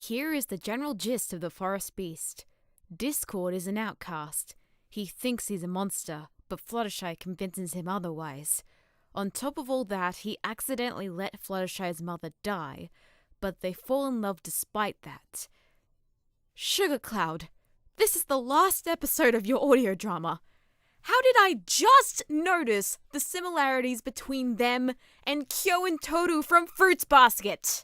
Here is the general gist of the forest beast. Discord is an outcast. He thinks he's a monster, but Fluttershy convinces him otherwise. On top of all that, he accidentally let Fluttershy's mother die, but they fall in love despite that. Sugar Cloud, this is the last episode of your audio drama. How did I just notice the similarities between them and Kyo and Toru from Fruits Basket?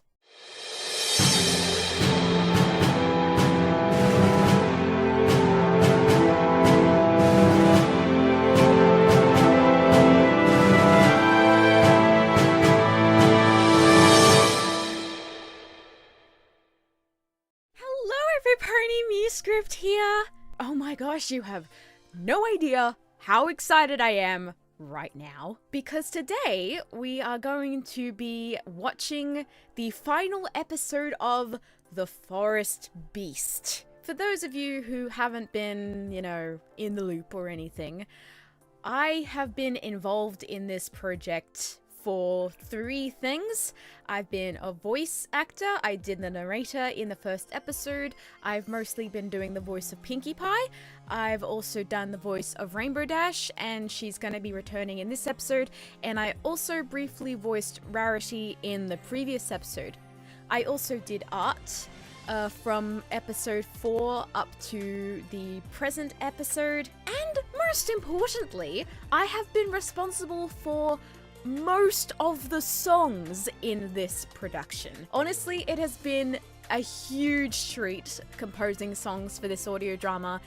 Pony MuseScript here. Oh my gosh, you have no idea how excited I am right now, because today we are going to be watching the final episode of The Forest Beast. For those of you who haven't been, in the loop or anything, I have been involved in this project for 3 things. I've been a voice actor, I did the narrator in the first episode, I've mostly been doing the voice of Pinkie Pie, I've also done the voice of Rainbow Dash, and she's going to be returning in this episode, and I also briefly voiced Rarity in the previous episode. I also did art from episode 4 up to the present episode, and most importantly, I have been responsible for most of the songs in this production. Honestly, it has been a huge treat composing songs for this audio drama,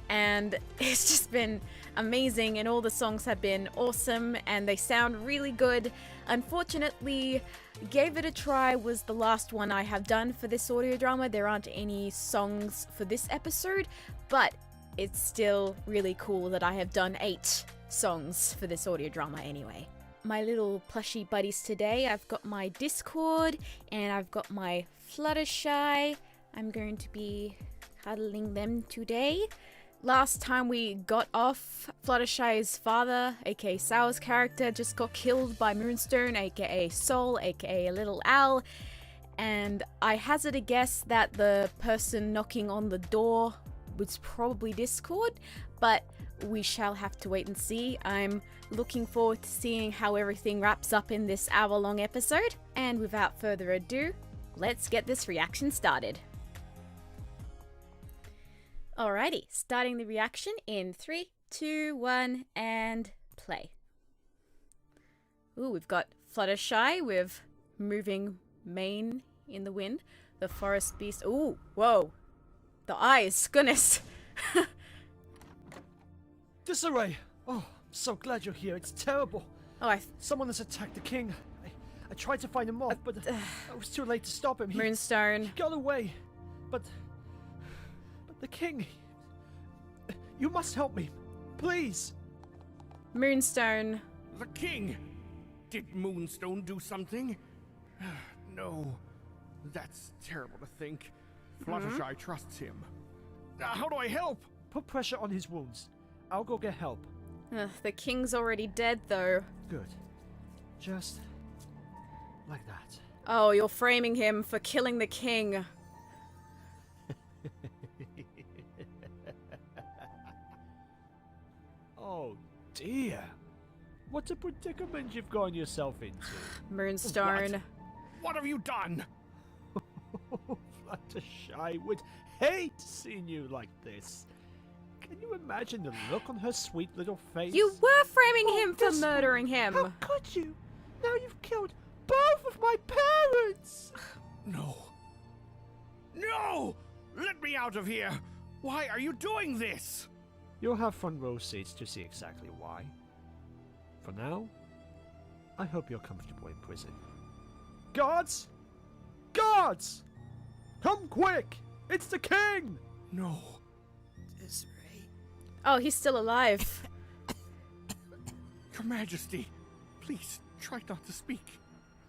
and it's just been amazing, and all the songs have been awesome and they sound really good. Unfortunately, Gave It a Try was the last one I have done for this audio drama. There aren't any songs for this episode, but it's still really cool that I have done 8 songs for this audio drama anyway. My little plushy buddies today, I've got my Discord and I've got my Fluttershy. I'm going to be cuddling them today. Last time we got off, Fluttershy's father, aka Sour's character, just got killed by Moonstone, aka Sol, aka Little Owl, and I hazard a guess that the person knocking on the door was probably Discord, but we shall have to wait and see. I'm looking forward to seeing how everything wraps up in this hour-long episode, and without further ado, let's get this reaction started. Alrighty, starting the reaction in 3, 2, 1, and play. Ooh, we've got Fluttershy with moving mane in the wind. The forest beast. Ooh, whoa. The eyes, goodness. Disarray! Oh, I'm so glad you're here. It's terrible. Oh, Someone has attacked the king. I tried to find him off, but I was too late to stop him. Moonstone. He got away. But the king... You must help me. Please. Moonstone. The king! Did Moonstone do something? No. That's terrible to think. Fluttershy trusts him. How do I help? Put pressure on his wounds. I'll go get help. The king's already dead, though. Good. Just like that. Oh, you're framing him for killing the king. Oh dear. What a predicament you've gotten yourself into. Moonstone. What have you done? Fluttershy would hate seeing you like this. Can you imagine the look on her sweet little face? You were framing him for this murdering one. him. How could you? Now you've killed both of my parents! No. No! Let me out of here! Why are you doing this? You'll have front row seats to see exactly why. For now, I hope you're comfortable in prison. Guards! Guards! Come quick! It's the king! No. Oh, he's still alive. Your Majesty, please try not to speak.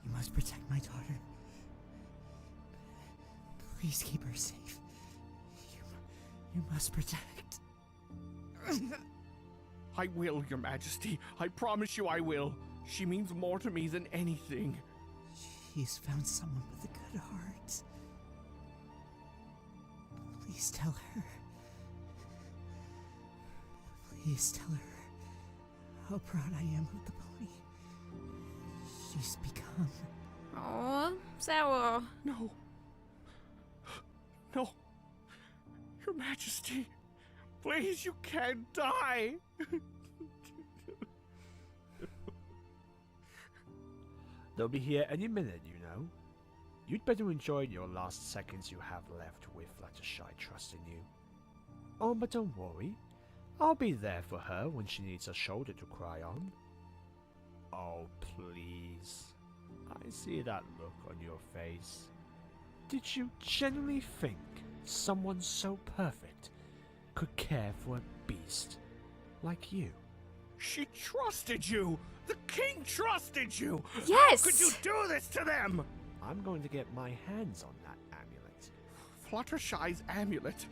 You must protect my daughter. Please keep her safe. You must protect. I will, Your Majesty. I promise you I will. She means more to me than anything. She's found someone with a good heart. Please tell her. Please tell her how proud I am of the pony she's become. Oh, sour. No. No. Your Majesty, please, you can't die. They'll be here any minute, you know. You'd better enjoy your last seconds you have left with Fluttershy trusting you. Oh, but don't worry. I'll be there for her when she needs a shoulder to cry on. Oh, please. I see that look on your face. Did you genuinely think someone so perfect could care for a beast like you? She trusted you. The king trusted you. Yes! How could you do this to them? I'm going to get my hands on that amulet. Fluttershy's amulet.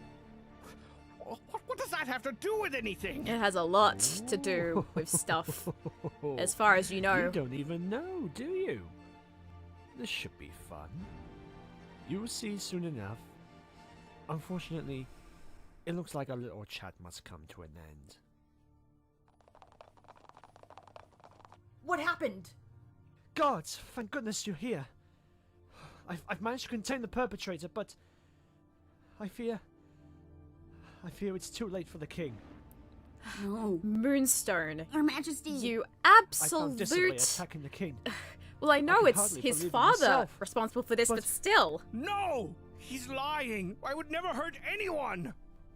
What does that have to do with anything? It has a lot to do with stuff, as far as you know. You don't even know, do you? This should be fun. You will see soon enough. Unfortunately, it looks like our little chat must come to an end. What happened? Guards, thank goodness you're here. I've managed to contain the perpetrator, but I fear it's too late for the king. No. Moonstone. Your Majesty. You I found disarray absolute... attacking the king. Well, I know can it's hardly his believe it father myself. responsible for this, but But- still. No! He's lying. I would never hurt anyone.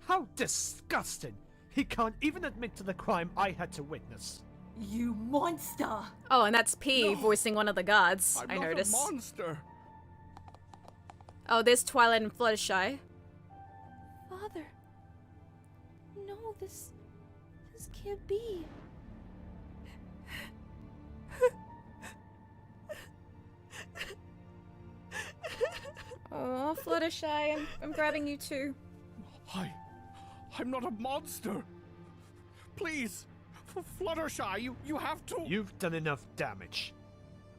How disgusting! He can't even admit to the crime I had to witness. You monster. Oh, and that's P No. voicing one of the guards, I'm I not noticed. a monster. Oh, there's Twilight and Fluttershy. Father. No, this can't be. Oh, Fluttershy, I'm grabbing you too. I'm not a monster. Please, Fluttershy, you have to. You've done enough damage.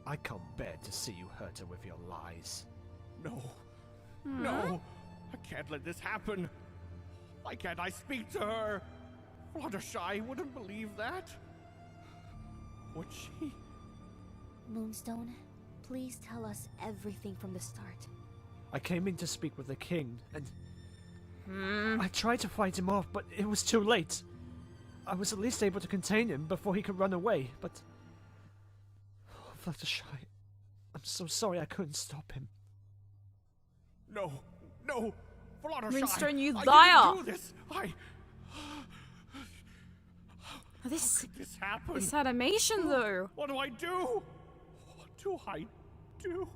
I can't bear to see you hurt her with your lies. No. No. I can't let this happen. Why can't I speak to her? Fluttershy wouldn't believe that. Would she? Moonstone, please tell us everything from the start. I came in to speak with the king, and I tried to fight him off, but it was too late. I was at least able to contain him before he could run away, but... Oh, Fluttershy, I'm so sorry I couldn't stop him. No. Fluttershy. Moonstone, you I liar. didn't do this. Oh, this Could this happen? this animation though. What do I do? What do I do?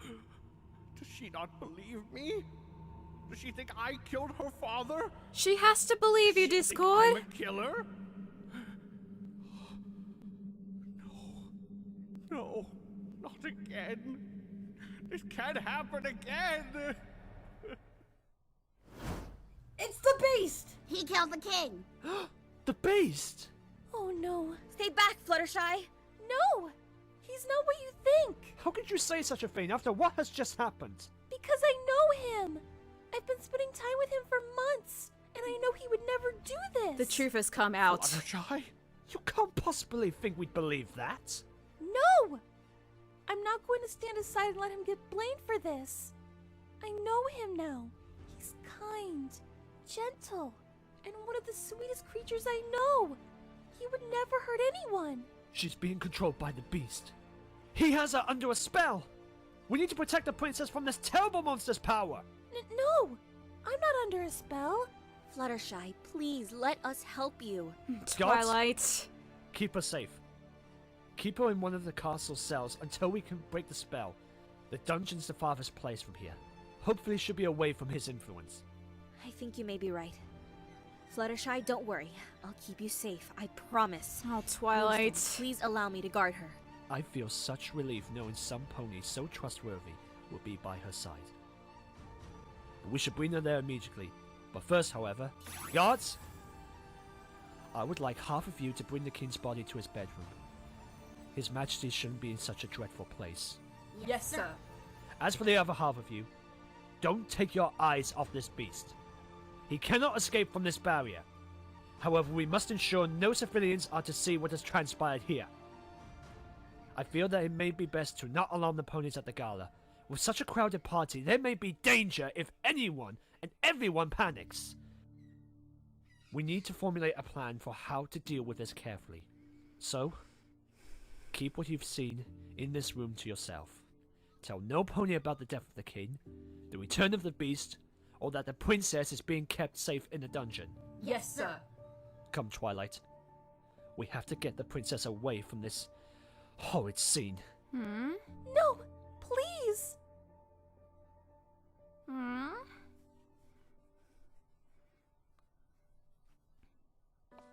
Does she not believe me? Does she think I killed her father? She has to believe you, Think I'm Discord. a killer? No, not again. This can't happen again. It's the beast. He killed the king! The beast! Oh no. Stay back, Fluttershy! No. He's not what you think. How could you say such a thing after what has just happened? Because I know him. I've been spending time with him for months, and I know he would never do this. The truth has come out. Fluttershy? You can't possibly think we'd believe that. No. I'm not going to stand aside and let him get blamed for this. I know him now. He's kind, gentle, and one of the sweetest creatures I know. He would never hurt anyone. She's being controlled by the beast. He has her under a spell. We need to protect the princess from this terrible monster's power. No, I'm not under a spell. Fluttershy, please let us help you. Twilight. Keep her safe. Keep her in one of the castle cells until we can break the spell. The dungeon's the farthest place from here. Hopefully she'll be away from his influence. I think you may be right. Fluttershy, don't worry. I'll keep you safe, I promise. Oh, Twilight. Moonstone, please allow me to guard her. I feel such relief knowing some pony so trustworthy will be by her side. We should bring her there immediately. But first, however, guards! I would like half of you to bring the king's body to his bedroom. His Majesty shouldn't be in such a dreadful place. Yes, sir. As for the other half of you, don't take your eyes off this beast. He cannot escape from this barrier. However, we must ensure no civilians are to see what has transpired here. I feel that it may be best to not alarm the ponies at the gala. With such a crowded party, there may be danger if anyone and everyone panics. We need to formulate a plan for how to deal with this carefully. So, keep what you've seen in this room to yourself. Tell no pony about the death of the king, the return of the beast, or that the princess is being kept safe in a dungeon. Yes, sir. Come, Twilight. We have to get the princess away from this horrid scene. No, please.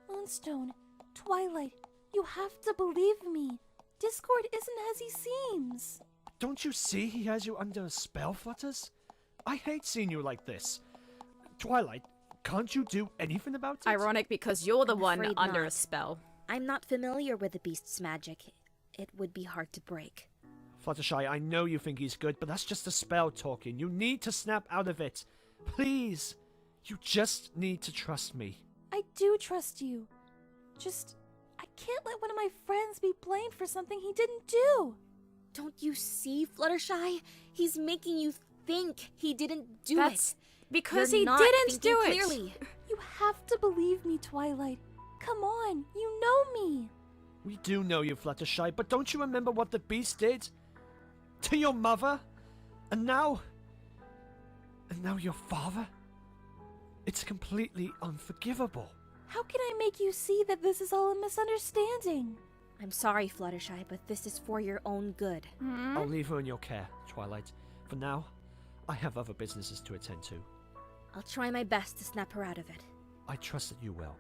Moonstone, Twilight, you have to believe me. Discord isn't as he seems. Don't you see he has you under a spell, Flutters? I hate seeing you like this. Twilight, can't you do anything about it? Ironic because you're the I'm one afraid under a not. spell. I'm not familiar with the beast's magic. It would be hard to break. Fluttershy, I know you think he's good, but that's just a spell talking. You need to snap out of it. Please. You just need to trust me. I do trust you. I can't let one of my friends be blamed for something he didn't do. Don't you see, Fluttershy? He's making you think he didn't do That's it. because You're he not didn't thinking do it. clearly. You have to believe me, Twilight. Come on, you know me. We do know you, Fluttershy, but don't you remember what the beast did? To your mother? And now your father? It's completely unforgivable. How can I make you see that this is all a misunderstanding? I'm sorry, Fluttershy, but this is for your own good. I'll leave her in your care, Twilight. For now, I have other businesses to attend to. I'll try my best to snap her out of it. I trust that you will.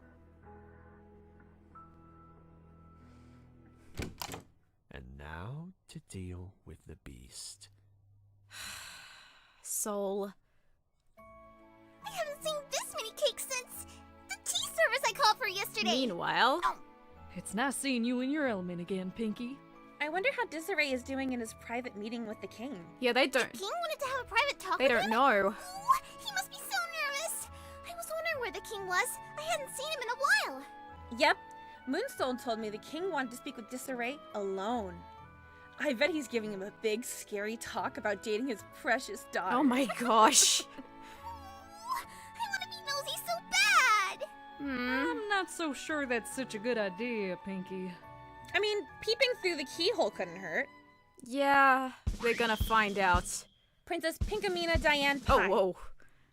And now to deal with the beast. Soul. I haven't seen this many cakes since the tea service I called for yesterday. Meanwhile, It's nice seeing you in your element again, Pinky. I wonder how Disarray is doing in his private meeting with the king. yeah, they don't. King wanted to have a private talk They with don't him? know. Ooh, he must be so nervous. I was wondering where the king was. I hadn't seen him in a while. Yep, Moonstone told me the king wanted to speak with Disarray alone. I bet he's giving him a big, scary talk about dating his precious daughter. Oh my gosh. I want to be nosy so bad. I'm not so sure that's such a good idea, Pinky. I mean, peeping through the keyhole couldn't hurt. Yeah, we're gonna find out. Princess Pinkamena Diane Oh, Pye, whoa.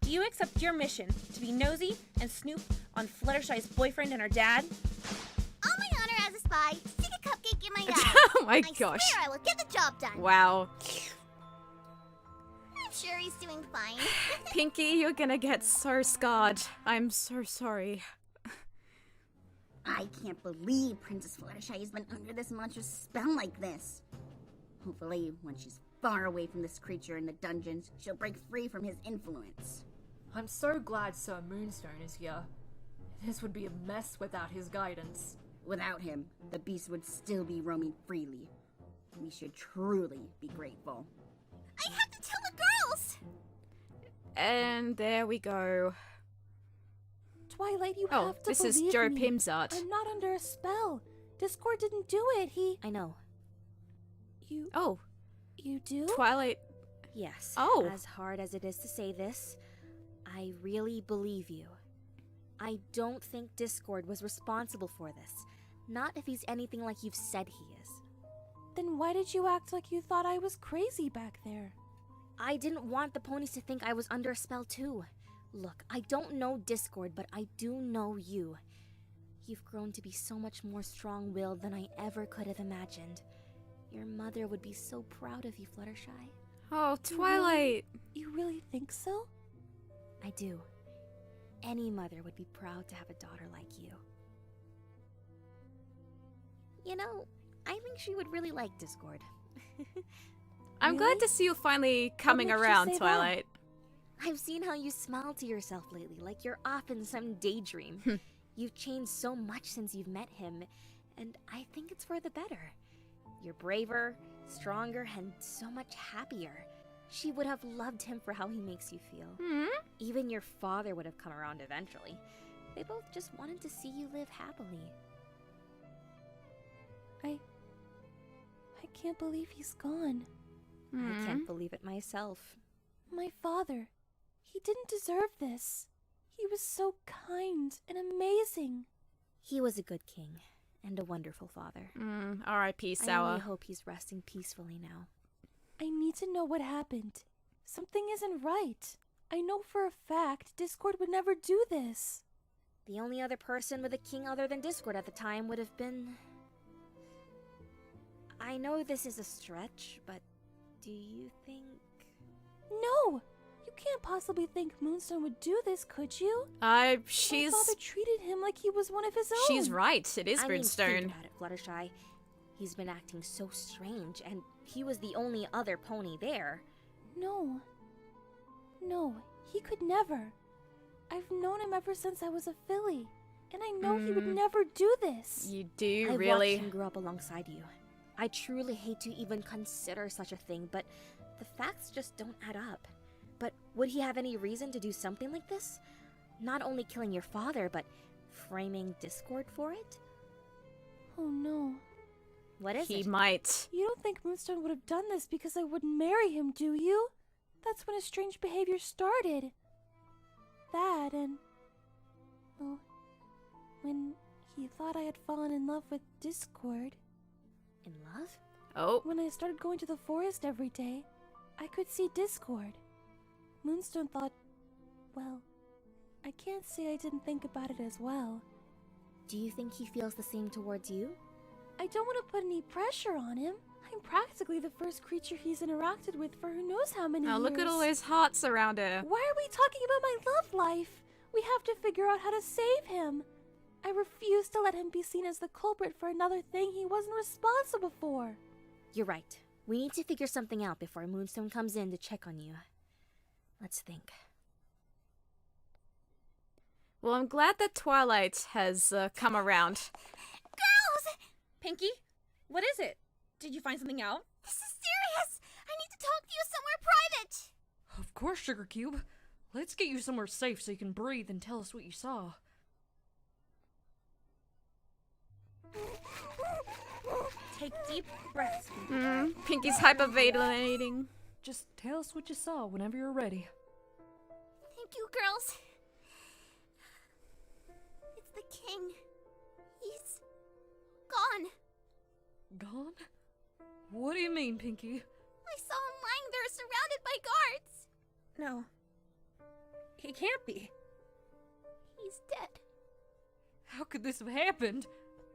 do you accept your mission to be nosy and snoop on Fluttershy's boyfriend and her dad? On my honor as a spy, stick a cupcake in my eye. Oh my I gosh. swear I will get the job done. Wow. I'm sure he's doing fine. Pinky, you're gonna get so scarred. I'm so sorry. I can't believe Princess Fluttershy has been under this monstrous spell like this. Hopefully, when she's far away from this creature in the dungeons, she'll break free from his influence. I'm so glad Sir Moonstone is here. This would be a mess without his guidance. Without him, the beast would still be roaming freely. We should truly be grateful. I have to tell the girls. And there we go. Twilight, you Oh, have to this believe is Joe me. Pim's art. I'm not under a spell. Discord didn't do it. I know. Oh, You do? Twilight. Yes. Oh. As hard as it is to say this, I really believe you. I don't think Discord was responsible for this. Not if he's anything like you've said he is. Then why did you act like you thought I was crazy back there? I didn't want the ponies to think I was under a spell too. Look, I don't know Discord, but I do know you. You've grown to be so much more strong-willed than I ever could have imagined. Your mother would be so proud of you, Fluttershy. Oh, Twilight. You really think so? I do. Any mother would be proud to have a daughter like you. You know, I think she would really like Discord. I'm glad Really? to see you finally coming makes you around, say that? Twilight. I've seen how you smile to yourself lately, like you're off in some daydream. You've changed so much since you've met him, and I think it's for the better. You're braver, stronger, and so much happier. She would have loved him for how he makes you feel. Hmm? Even your father would have come around eventually. They both just wanted to see you live happily. I can't believe he's gone. I can't believe it myself. My father. He didn't deserve this. He was so kind and amazing. He was a good king and a wonderful father. R.I.P. I Sour. only hope he's resting peacefully now. I need to know what happened. Something isn't right. I know for a fact Discord would never do this. The only other person with a king other than Discord at the time would have been... I know this is a stretch, but do you think... No! You can't possibly think Moonstone would do this, could you? She's... My father treated him like he was one of his own. She's right. It is I mean, Moonstone. think about it, Fluttershy. He's been acting so strange, and he was the only other pony there. No. No, he could never. I've known him ever since I was a filly, and I know he would never do this. You do, I really? watched him grow up alongside you. I truly hate to even consider such a thing, but the facts just don't add up. But would he have any reason to do something like this? Not only killing your father, but framing Discord for it? Oh no. What is He it? might. You don't think Moonstone would have done this because I wouldn't marry him, do you? That's when his strange behavior started. That and... well, when he thought I had fallen in love with Discord. In love? Oh. When I started going to the forest every day, I could see Discord. Moonstone thought, well, I can't say I didn't think about it as well. Do you think he feels the same towards you? I don't want to put any pressure on him. I'm practically the first creature he's interacted with for who knows how many years. Oh, look at all those hearts around her. Why are we talking about my love life? We have to figure out how to save him. I refuse to let him be seen as the culprit for another thing he wasn't responsible for. You're right. We need to figure something out before Moonstone comes in to check on you. Let's think. Well, I'm glad that Twilight has come around. Girls! Pinky, what is it? Did you find something out? This is serious! I need to talk to you somewhere private! Of course, Sugar Cube. Let's get you somewhere safe so you can breathe and tell us what you saw. Take deep breaths. Pinky's hyperventilating. Just tell us what you saw whenever you're ready. Thank you, girls. It's the king. He's gone. Gone? What do you mean, Pinky? I saw him lying there surrounded by guards. No. He can't be. He's dead. How could this have happened?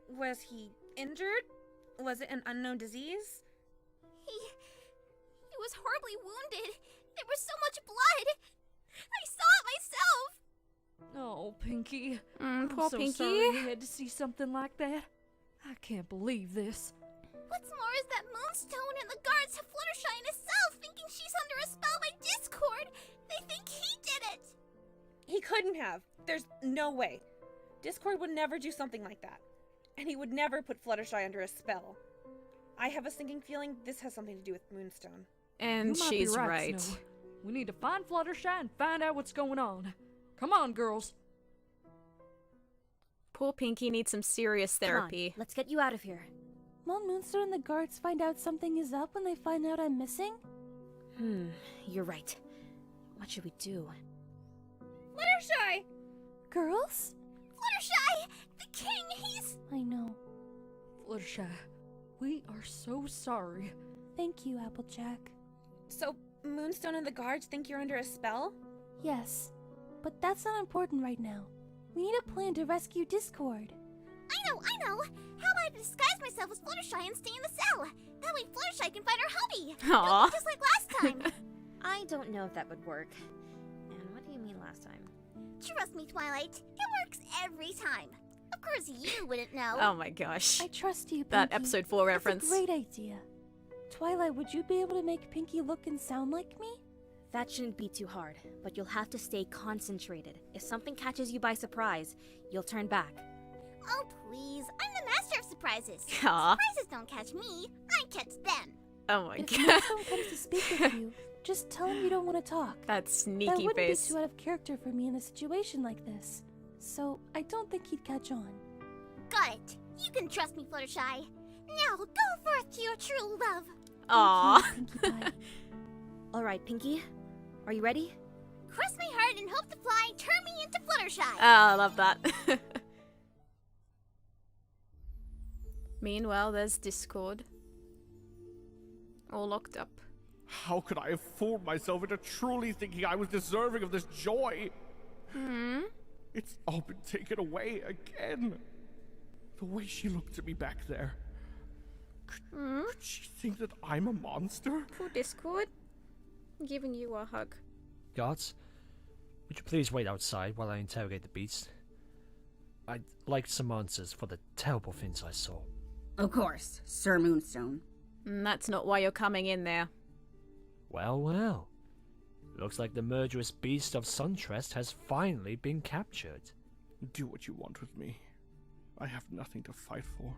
Was he injured? Was it an unknown disease? He was horribly wounded. There was so much blood. I saw it myself. Oh, Pinky. Poor I'm so Pinky. sorry you had to see something like that. I can't believe this. What's more is that Moonstone and the guards have Fluttershy in his cell thinking she's under a spell by Discord. They think he did it. He couldn't have. There's no way. Discord would never do something like that. And he would never put Fluttershy under a spell. I have a sinking feeling this has something to do with Moonstone. And You might be she's right. Snow. We need to find Fluttershy and find out what's going on. Come on, girls. Poor Pinky needs some serious Come on, therapy. let's get you out of here. Won't Moonstone and the guards find out something is up when they find out I'm missing? You're right. What should we do? Fluttershy! Girls? Fluttershy! The king, he's... I know. Fluttershy, we are so sorry. Thank you, Applejack. So, Moonstone and the guards think you're under a spell? Yes, but that's not important right now. We need a plan to rescue Discord. I know! How about I disguise myself as Fluttershy and stay in the cell? That way Fluttershy can find her hubby! Aww. Just like last time! I don't know if that would work. And what do you mean last time? Trust me, Twilight. It works every time. Of course you wouldn't know. Oh my gosh. I trust you, Pinky. That episode 4 reference. That's a great idea. Twilight, would you be able to make Pinky look and sound like me? That shouldn't be too hard, but you'll have to stay concentrated. If something catches you by surprise, you'll turn back. Oh, please. I'm the master of surprises. Aw. Surprises don't catch me. I catch them. Oh my If god. Moonstone comes to speak with you, Just tell him you don't want to talk. That That sneaky wouldn't face. be too out of character for me in a situation like this. So I don't think he'd catch on. Got it. You can trust me, Fluttershy. Now go forth to your true love. Aw. Pinkie Pie. All right, Pinkie. Are you ready? Cross my heart and hope to fly. Turn me into Fluttershy. Oh, I love that. Meanwhile, there's Discord. All locked up. How could I have fooled myself into truly thinking I was deserving of this joy? It's all been taken away again. The way she looked at me back there. Could she think that I'm a monster? Poor Discord. I'm giving you a hug. Guards, would you please wait outside while I interrogate the beast? I'd like some answers for the terrible things I saw. Of course, Sir Moonstone. That's not why you're coming in there. Well, well. Looks like the murderous beast of Suntrest has finally been captured. Do what you want with me. I have nothing to fight for.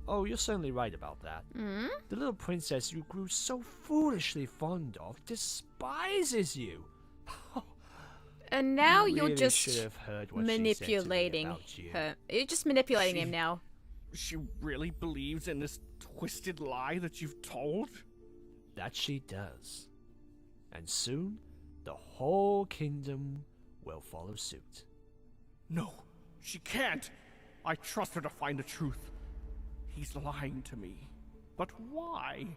Oh, you're certainly right about that. The little princess you grew so foolishly fond of despises you. And now You you're really just should have heard what she said to me manipulating about you. her. You're just manipulating him now. She really believes in this twisted lie that you've told? That she does. And soon, the whole kingdom will follow suit. No, she can't. I trust her to find the truth. He's lying to me. But why?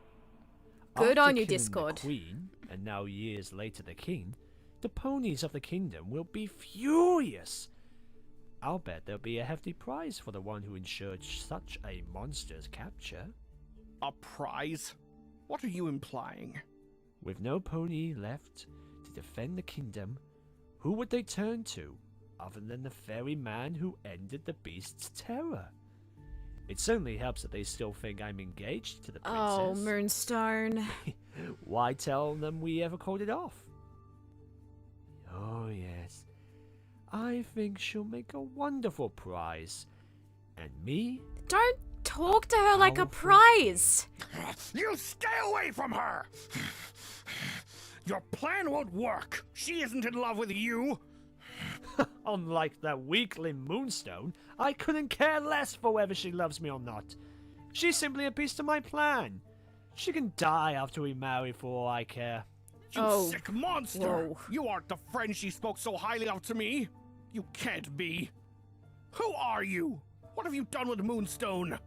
Good After on you, killing Discord. The queen, and now years later the king, the ponies of the kingdom will be furious. I'll bet there'll be a hefty prize for the one who ensured such a monster's capture. A prize? What are you implying? With no pony left to defend the kingdom, who would they turn to, other than the fairy man who ended the beast's terror? It certainly helps that they still think I'm engaged to the princess. Oh, Moonstone. Why tell them we ever called it off? Oh, yes. I think she'll make a wonderful prize. And me? Don't talk to her like a Powerful. prize. You stay away from her! Your plan won't work. She isn't in love with you. Unlike that weakling Moonstone, I couldn't care less for whether she loves me or not. She's simply a piece to my plan. She can die after we marry for all I care. You Oh, sick monster! whoa. You aren't the friend she spoke so highly of to me. You can't be. Who are you? What have you done with Moonstone?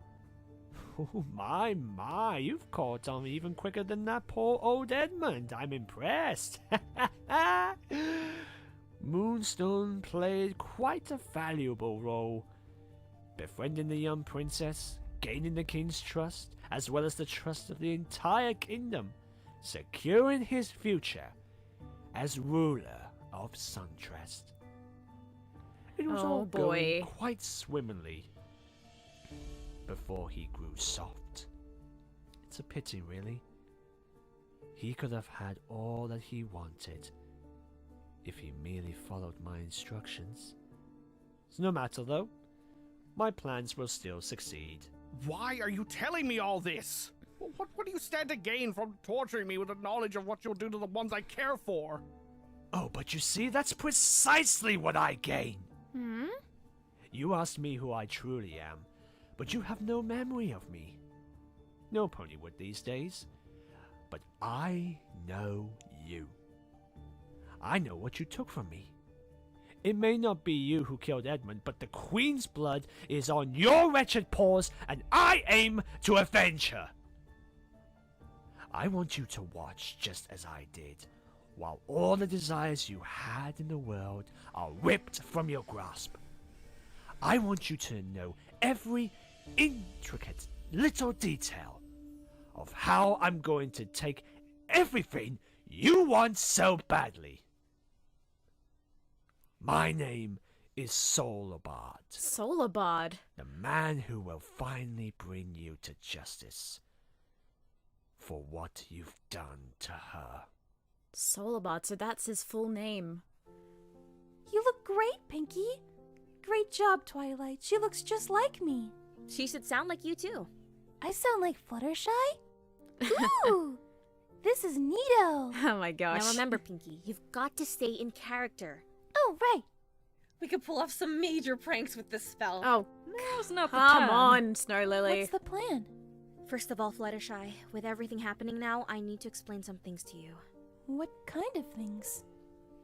Oh, my, you've caught on even quicker than that poor old Edmund. I'm impressed. Moonstone played quite a valuable role, befriending the young princess, gaining the king's trust, as well as the trust of the entire kingdom, securing his future as ruler of Suntrest. It was Oh, all going boy. quite swimmingly before he grew soft. It's a pity, really. He could have had all that he wanted if he merely followed my instructions. It's no matter, though. My plans will still succeed. Why are you telling me all this? What do you stand to gain from torturing me with the knowledge of what you'll do to the ones I care for? Oh, but you see, that's precisely what I gain. You asked me who I truly am, but you have no memory of me. No pony would these days. But I know you. I know what you took from me. It may not be you who killed Edmund, but the Queen's blood is on your wretched paws, and I aim to avenge her. I want you to watch just as I did, while all the desires you had in the world are ripped from your grasp. I want you to know every intricate little detail of how I'm going to take everything you want so badly. My name is Solabard, Solabard. the man who will finally bring you to justice for what you've done to her. Solabard, so that's his full name. You look great, Pinkie. Great job, Twilight. She looks just like me. She should sound like you too. I sound like Fluttershy? Ooh! This is neato! Oh my gosh. Now remember, Pinky, you've got to stay in character. Oh, right. We could pull off some major pranks with this spell. Oh, Now's not the come time. on, Snow Lily. What's the plan? First of all, Fluttershy, with everything happening now, I need to explain some things to you. What kind of things?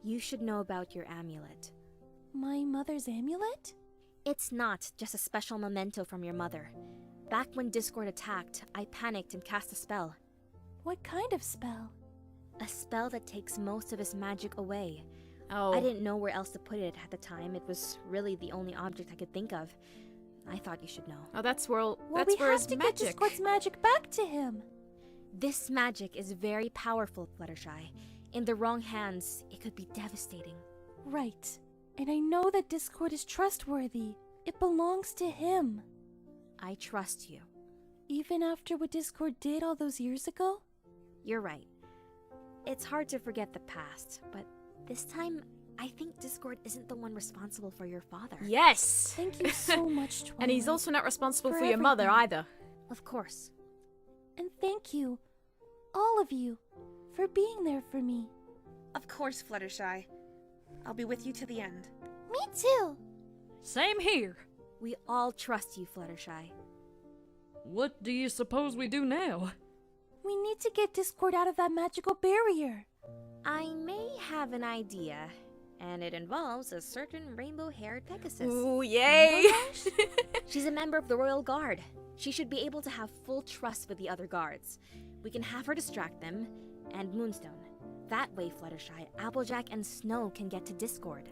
You should know about your amulet. My mother's amulet? It's not just a special memento from your mother. Back when Discord attacked, I panicked and cast a spell. What kind of spell? A spell that takes most of his magic away. Oh. I didn't know where else to put it at the time. It was really the only object I could think of. I thought you should know. Oh, that's where Well, that's we where have his to magic. get Discord's magic back to him. This magic is very powerful, Fluttershy. In the wrong hands, it could be devastating. Right. And I know that Discord is trustworthy. It belongs to him. I trust you. Even after what Discord did all those years ago? You're right. It's hard to forget the past, but this time, I think Discord isn't the one responsible for your father. Yes. Thank you so much, Twilight. And he's also not responsible For for your mother everything. either. Of course. And thank you, all of you, for being there for me. Of course, Fluttershy. I'll be with you to the end. Me too. Same here. We all trust you, Fluttershy. What do you suppose we do now? We need to get Discord out of that magical barrier. I may have an idea, and it involves a certain rainbow-haired Pegasus. Ooh, yay! She's a member of the Royal Guard. She should be able to have full trust with the other guards. We can have her distract them, and Moonstone. That way, Fluttershy, Applejack, and Snow can get to Discord.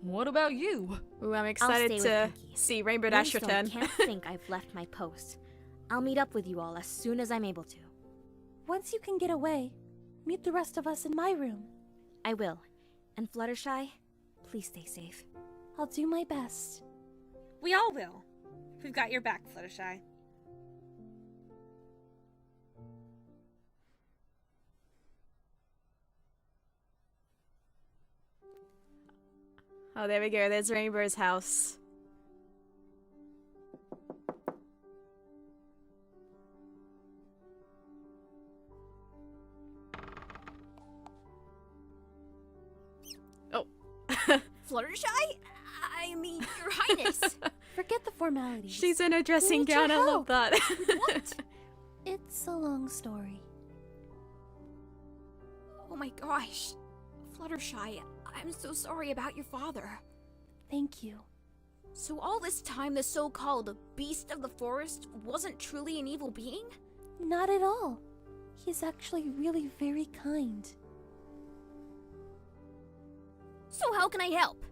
What about you? Ooh, I'm I'll excited stay with to Pinky. see Rainbow Dash Moonstone return. can't think I've left my post. I'll meet up with you all as soon as I'm able to. Once you can get away, meet the rest of us in my room. I will. And Fluttershy, please stay safe. I'll do my best. We all will. We've got your back, Fluttershy. Oh, there we go. There's Rainbow's house. Oh. Fluttershy? I mean, Your Highness. Forget the formalities. She's in her dressing need your gown. I love help. that. What? It's a long story. Oh my gosh. Fluttershy, I'm so sorry about your father. Thank you. So all this time the so-called beast of the forest wasn't truly an evil being? Not at all. He's actually really very kind. So how can I help?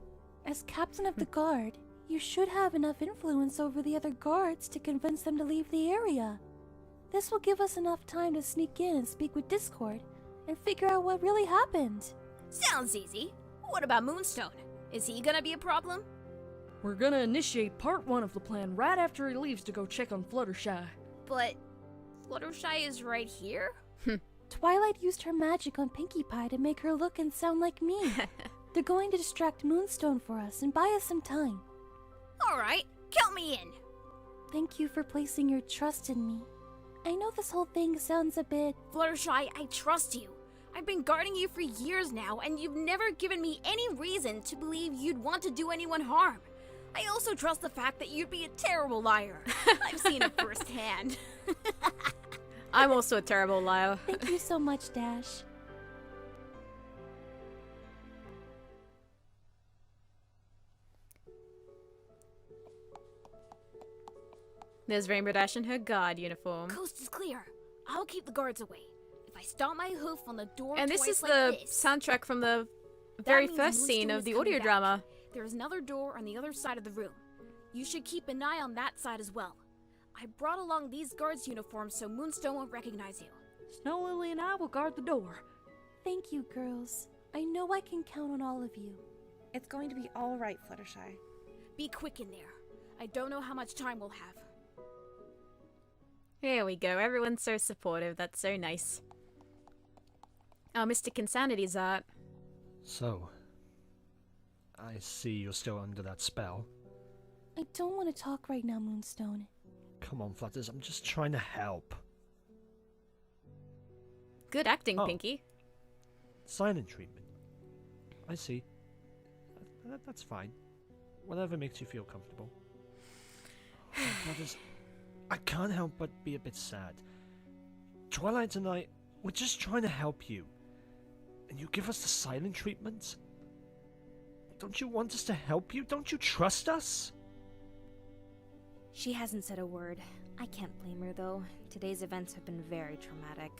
As captain of the guard, you should have enough influence over the other guards to convince them to leave the area. This will give us enough time to sneak in and speak with Discord and figure out what really happened. Sounds easy. What about Moonstone? Is he gonna be a problem? We're gonna initiate part 1 of the plan right after he leaves to go check on Fluttershy. But Fluttershy is right here? Twilight used her magic on Pinkie Pie to make her look and sound like me. They're going to distract Moonstone for us and buy us some time. Alright, count me in. Thank you for placing your trust in me. I know this whole thing sounds a bit... Fluttershy, I trust you. I've been guarding you for years now, and you've never given me any reason to believe you'd want to do anyone harm. I also trust the fact that you'd be a terrible liar. I've seen it firsthand. I'm also a terrible liar. Thank you so much, Dash. There's Rainbow Dash in her guard uniform. Coast is clear. I'll keep the guards away. If I stomp my hoof on the door And this twice is like the this, soundtrack from the that very means first scene Moonstone of is the coming audio back. drama. There's another door on the other side of the room. You should keep an eye on that side as well. I brought along these guards' uniforms so Moonstone won't recognize you. Snow Lily and I will guard the door. Thank you, girls. I know I can count on all of you. It's going to be all right, Fluttershy. Be quick in there. I don't know how much time we'll have. Here we go. Everyone's so supportive. That's so nice. Oh, Mystic Insanity's art. So, I see you're still under that spell. I don't want to talk right now, Moonstone. Come on, Flutters, I'm just trying to help. Good acting, Oh. Pinky. Silent treatment. I see. That's fine. Whatever makes you feel comfortable. Brothers, I can't help but be a bit sad. Twilight and I, we're just trying to help you. And you give us the silent treatment? Don't you want us to help you? Don't you trust us? She hasn't said a word. I can't blame her, though. Today's events have been very traumatic.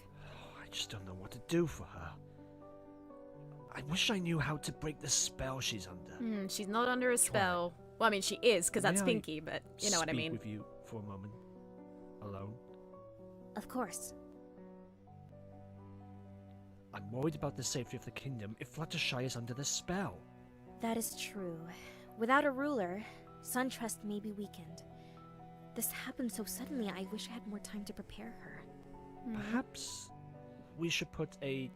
I just don't know what to do for her. I wish I knew how to break the spell she's under. She's not under a spell. Well, I mean, she is, because that's May I Pinky, but you know what I speak mean. with you for a moment? Alone? Of course. I'm worried about the safety of the kingdom if Fluttershy is under the spell. That is true. Without a ruler, Sun Trust may be weakened. This happened so suddenly, I wish I had more time to prepare her. Perhaps we should put a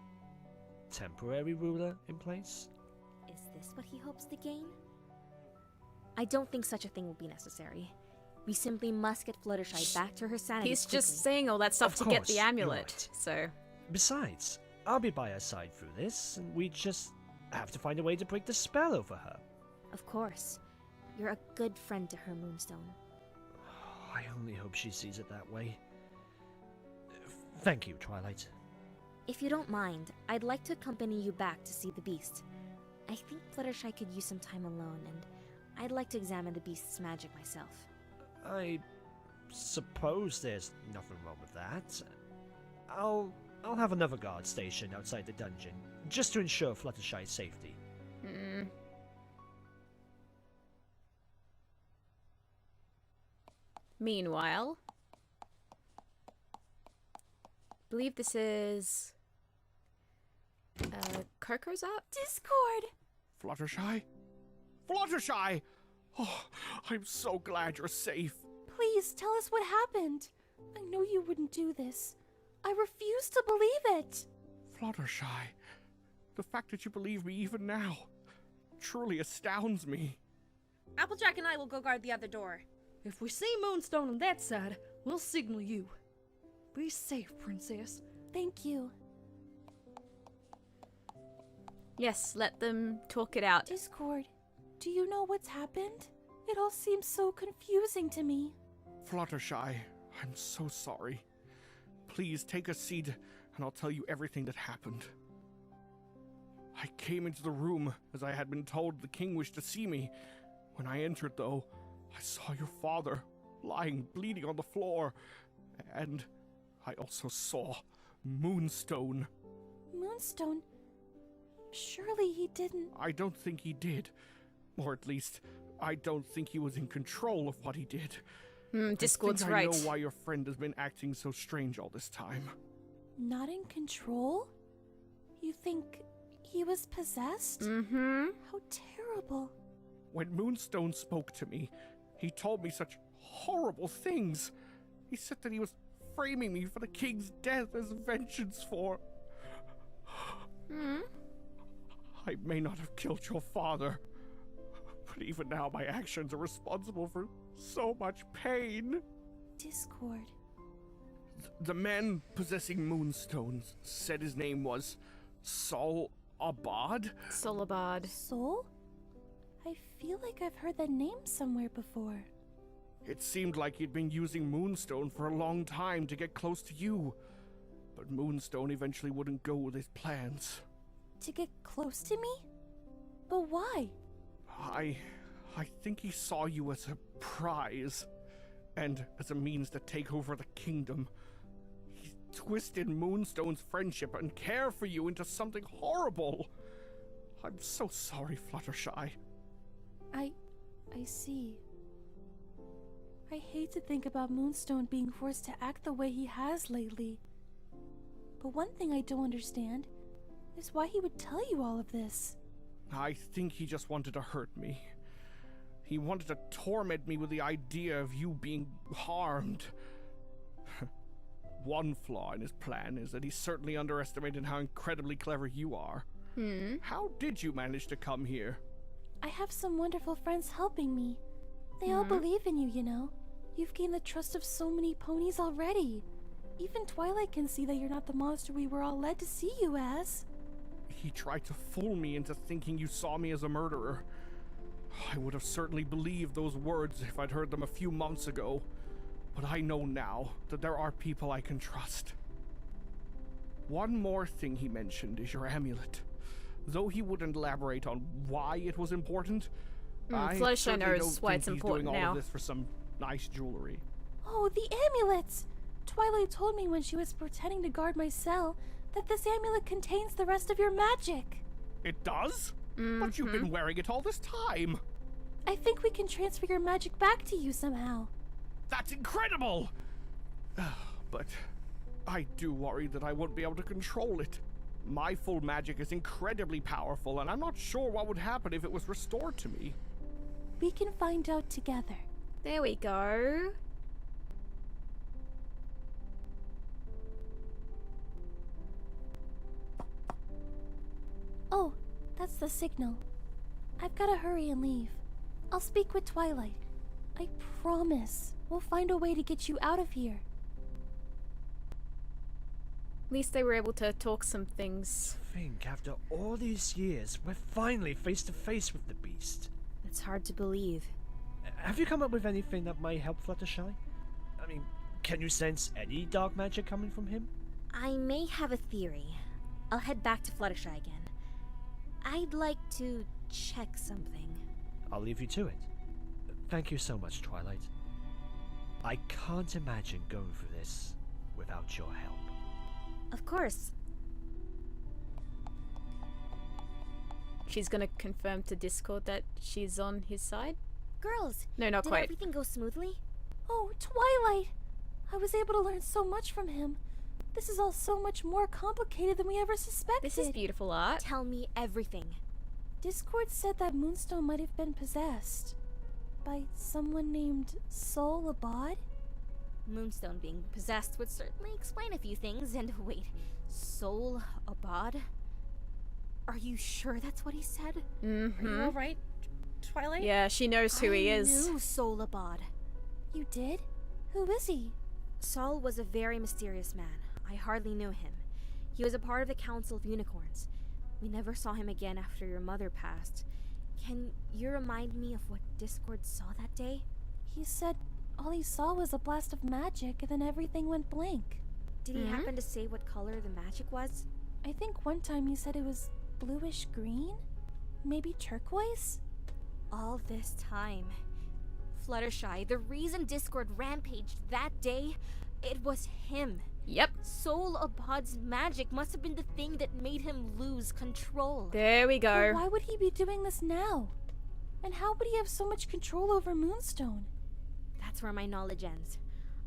temporary ruler in place? Is this what he hopes to gain? I don't think such a thing will be necessary. We simply must get Fluttershy back to her sanity. He's quickly. just saying all that stuff Of to get course, the you're amulet, right. so... Besides, I'll be by her side through this, and we just have to find a way to break the spell over her. Of course. You're a good friend to her, Moonstone. I only hope she sees it that way. Thank you, Twilight. If you don't mind, I'd like to accompany you back to see the beast. I think Fluttershy could use some time alone, and I'd like to examine the beast's magic myself. I suppose there's nothing wrong with that. I'll have another guard stationed outside the dungeon, just to ensure Fluttershy's safety. Meanwhile... believe this is... Coco's up? Discord! Fluttershy? Fluttershy! Oh, I'm so glad you're safe. Please tell us what happened. I know you wouldn't do this. I refuse to believe it. Fluttershy, the fact that you believe me even now truly astounds me. Applejack and I will go guard the other door. If we see Moonstone on that side, we'll signal you. Be safe, Princess. Thank you. Yes, let them talk it out. Discord, do you know what's happened? It all seems so confusing to me. Fluttershy, I'm so sorry. Please take a seat and I'll tell you everything that happened. I came into the room as I had been told the king wished to see me. When I entered, though, I saw your father lying bleeding on the floor. And I also saw Moonstone. Moonstone? Surely he didn't. I don't think he did. Or at least, I don't think he was in control of what he did. Discord's I think right. I know why your friend has been acting so strange all this time. Not in control? You think he was possessed? Mm-hmm. How terrible. When Moonstone spoke to me, he told me such horrible things. He said that he was framing me for the king's death as vengeance for... I may not have killed your father, but even now my actions are responsible for so much pain. Discord. The man possessing Moonstones said his name was Sol Abad. Solabad. Soul? I feel like I've heard that name somewhere before. It seemed like he'd been using Moonstone for a long time to get close to you, but Moonstone eventually wouldn't go with his plans. To get close to me? But why? I think he saw you as a prize, and as a means to take over the kingdom. He twisted Moonstone's friendship and care for you into something horrible. I'm so sorry, Fluttershy. I see. I hate to think about Moonstone being forced to act the way he has lately. But one thing I don't understand is why he would tell you all of this. I think he just wanted to hurt me. He wanted to torment me with the idea of you being harmed. One flaw in his plan is that he certainly underestimated how incredibly clever you are. How did you manage to come here? I have some wonderful friends helping me. They all believe in you, you know. You've gained the trust of so many ponies already. Even Twilight can see that you're not the monster we were all led to see you as. He tried to fool me into thinking you saw me as a murderer. I would have certainly believed those words if I'd heard them a few months ago. But I know now that there are people I can trust. One more thing he mentioned is your amulet. Though he wouldn't elaborate on why it was important, I Fluttershy certainly knows don't why think it's he's important doing all now. of this for some nice jewelry. Oh, the amulets! Twilight told me when she was pretending to guard my cell that this amulet contains the rest of your magic. It does? But you've been wearing it all this time. I think we can transfer your magic back to you somehow. That's incredible! But I do worry that I won't be able to control it. My full magic is incredibly powerful, and I'm not sure what would happen if it was restored to me. We can find out together. There we go. Oh, that's the signal. I've gotta hurry and leave. I'll speak with Twilight. I promise we'll find a way to get you out of here. At least they were able to talk some things. Think, after all these years, we're finally face to face with the beast. It's hard to believe. Have you come up with anything that might help Fluttershy? I mean, can you sense any dark magic coming from him? I may have a theory. I'll head back to Fluttershy again. I'd like to check something. I'll leave you to it. Thank you so much, Twilight. I can't imagine going through this without your help. Of course. She's gonna confirm to Discord that she's on his side? Girls, No, not did quite. everything go smoothly? Oh, Twilight! I was able to learn so much from him. This is all so much more complicated than we ever suspected. This is beautiful art. Tell me everything. Discord said that Moonstone might have been possessed by someone named Soul Abad. Moonstone being possessed would certainly explain a few things. And wait, Soul Abad? Are you sure that's what he said? Are you alright, Twilight? Yeah, she knows who he is. I knew Soul Abad. You did? Who is he? Saul was a very mysterious man. I hardly knew him. He was a part of the Council of Unicorns. We never saw him again after your mother passed. Can you remind me of what Discord saw that day? He said all he saw was a blast of magic and then everything went blank. Did he happen to say what color the magic was? I think one time he said it was bluish green? Maybe turquoise? All this time. Fluttershy, the reason Discord rampaged that day, it was him. Yep. Soul Abad's magic must have been the thing that made him lose control. There we But go. why would he be doing this now? And how would he have so much control over Moonstone? That's where my knowledge ends.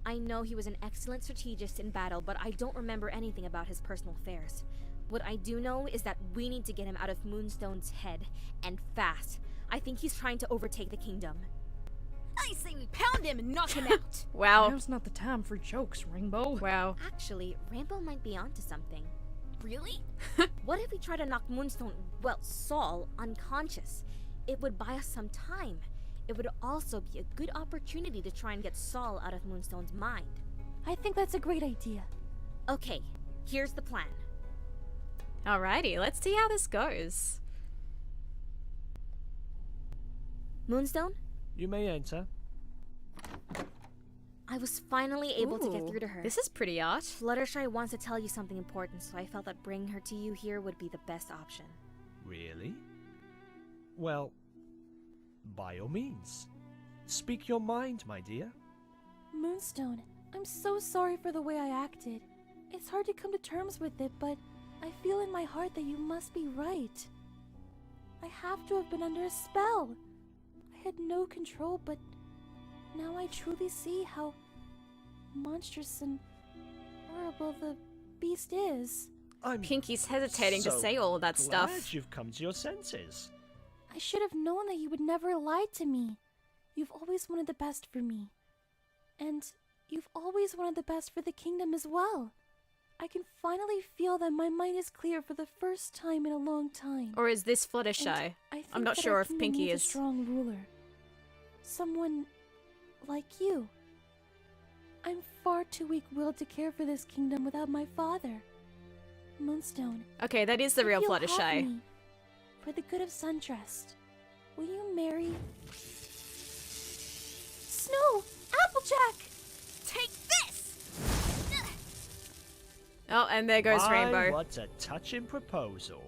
I know he was an excellent strategist in battle, but I don't remember anything about his personal affairs. What I do know is that we need to get him out of Moonstone's head, and fast. I think he's trying to overtake the kingdom. I say we pound him and knock him out. Wow. Now's not the time for jokes, Rainbow. Wow. Actually, Rainbow might be onto something. Really? What if we try to knock Moonstone, well, Saul, unconscious? It would buy us some time. It would also be a good opportunity to try and get Saul out of Moonstone's mind. I think that's a great idea. Okay, here's the plan. Alrighty, let's see how this goes. Moonstone, You may enter. I was finally able to get through to her. This is pretty art. Fluttershy wants to tell you something important, so I felt that bringing her to you here would be the best option. Really? Well, by all means. Speak your mind, my dear. Moonstone, I'm so sorry for the way I acted. It's hard to come to terms with it, but I feel in my heart that you must be right. I have to have been under a spell. I had no control, but now I truly see how monstrous and horrible the beast is. I'm Pinky's hesitating to so say all of that glad stuff. you've come to your senses. I should have known that you would never lie to me. You've always wanted the best for me. And you've always wanted the best for the kingdom as well. I can finally feel that my mind is clear for the first time in a long time. Or is this And Fluttershy? I think I'm not that sure our if kingdom Pinky needs is. a strong ruler. Someone like you. I'm far too weak-willed to care for this kingdom without my father. Moonstone. Okay, that is the if real you'll have Fluttershy. me, for the good of Sundressed, will you marry Snow, Applejack? Take this! Oh, and there goes My, Rainbow. what a touching proposal.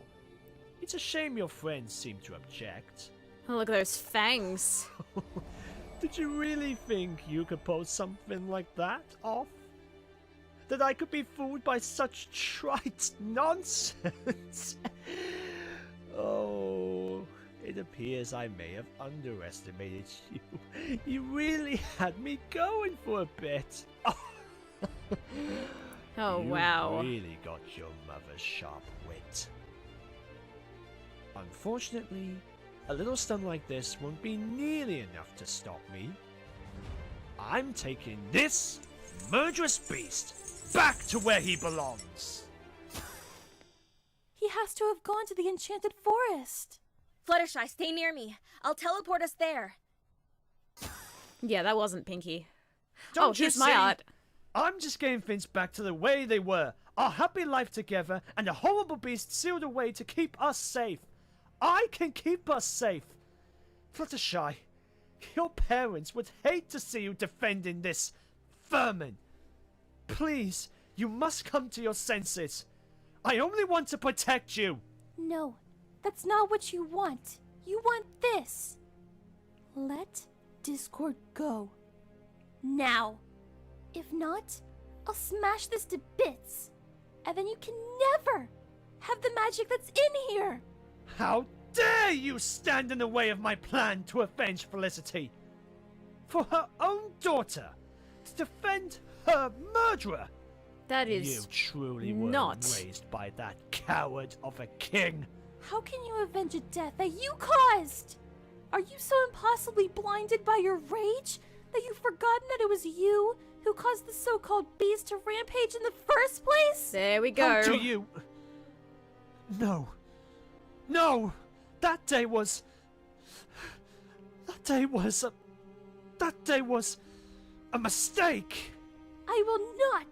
It's a shame your friends seem to object. Oh, look at those fangs. Did you really think you could pull something like that off? That I could be fooled by such trite nonsense? Oh, it appears I may have underestimated you. You really had me going for a bit. Oh, You wow. really got your mother's sharp wit. Unfortunately, a little stun like this won't be nearly enough to stop me. I'm taking this murderous beast back to where he belongs. He has to have gone to the enchanted forest. Fluttershy, stay near me. I'll teleport us there. Yeah, that wasn't Pinky. Don't Oh, you here's my see? art. I'm just getting things back to the way they were. Our happy life together and the horrible beast sealed away to keep us safe. I can keep us safe. Fluttershy, your parents would hate to see you defending this vermin. Please, you must come to your senses. I only want to protect you. No, that's not what you want. You want this. Let Discord go. Now. If not, I'll smash this to bits. And then you can never have the magic that's in here. How dare you stand in the way of my plan to avenge Felicity? For her own daughter, to defend her murderer. That You is truly were not. raised by that coward of a king. How can you avenge a death that you caused? Are you so impossibly blinded by your rage that you've forgotten that it was you who caused the so-called beast to rampage in the first place? There we How go. do you? No. No! That day was a mistake! I will not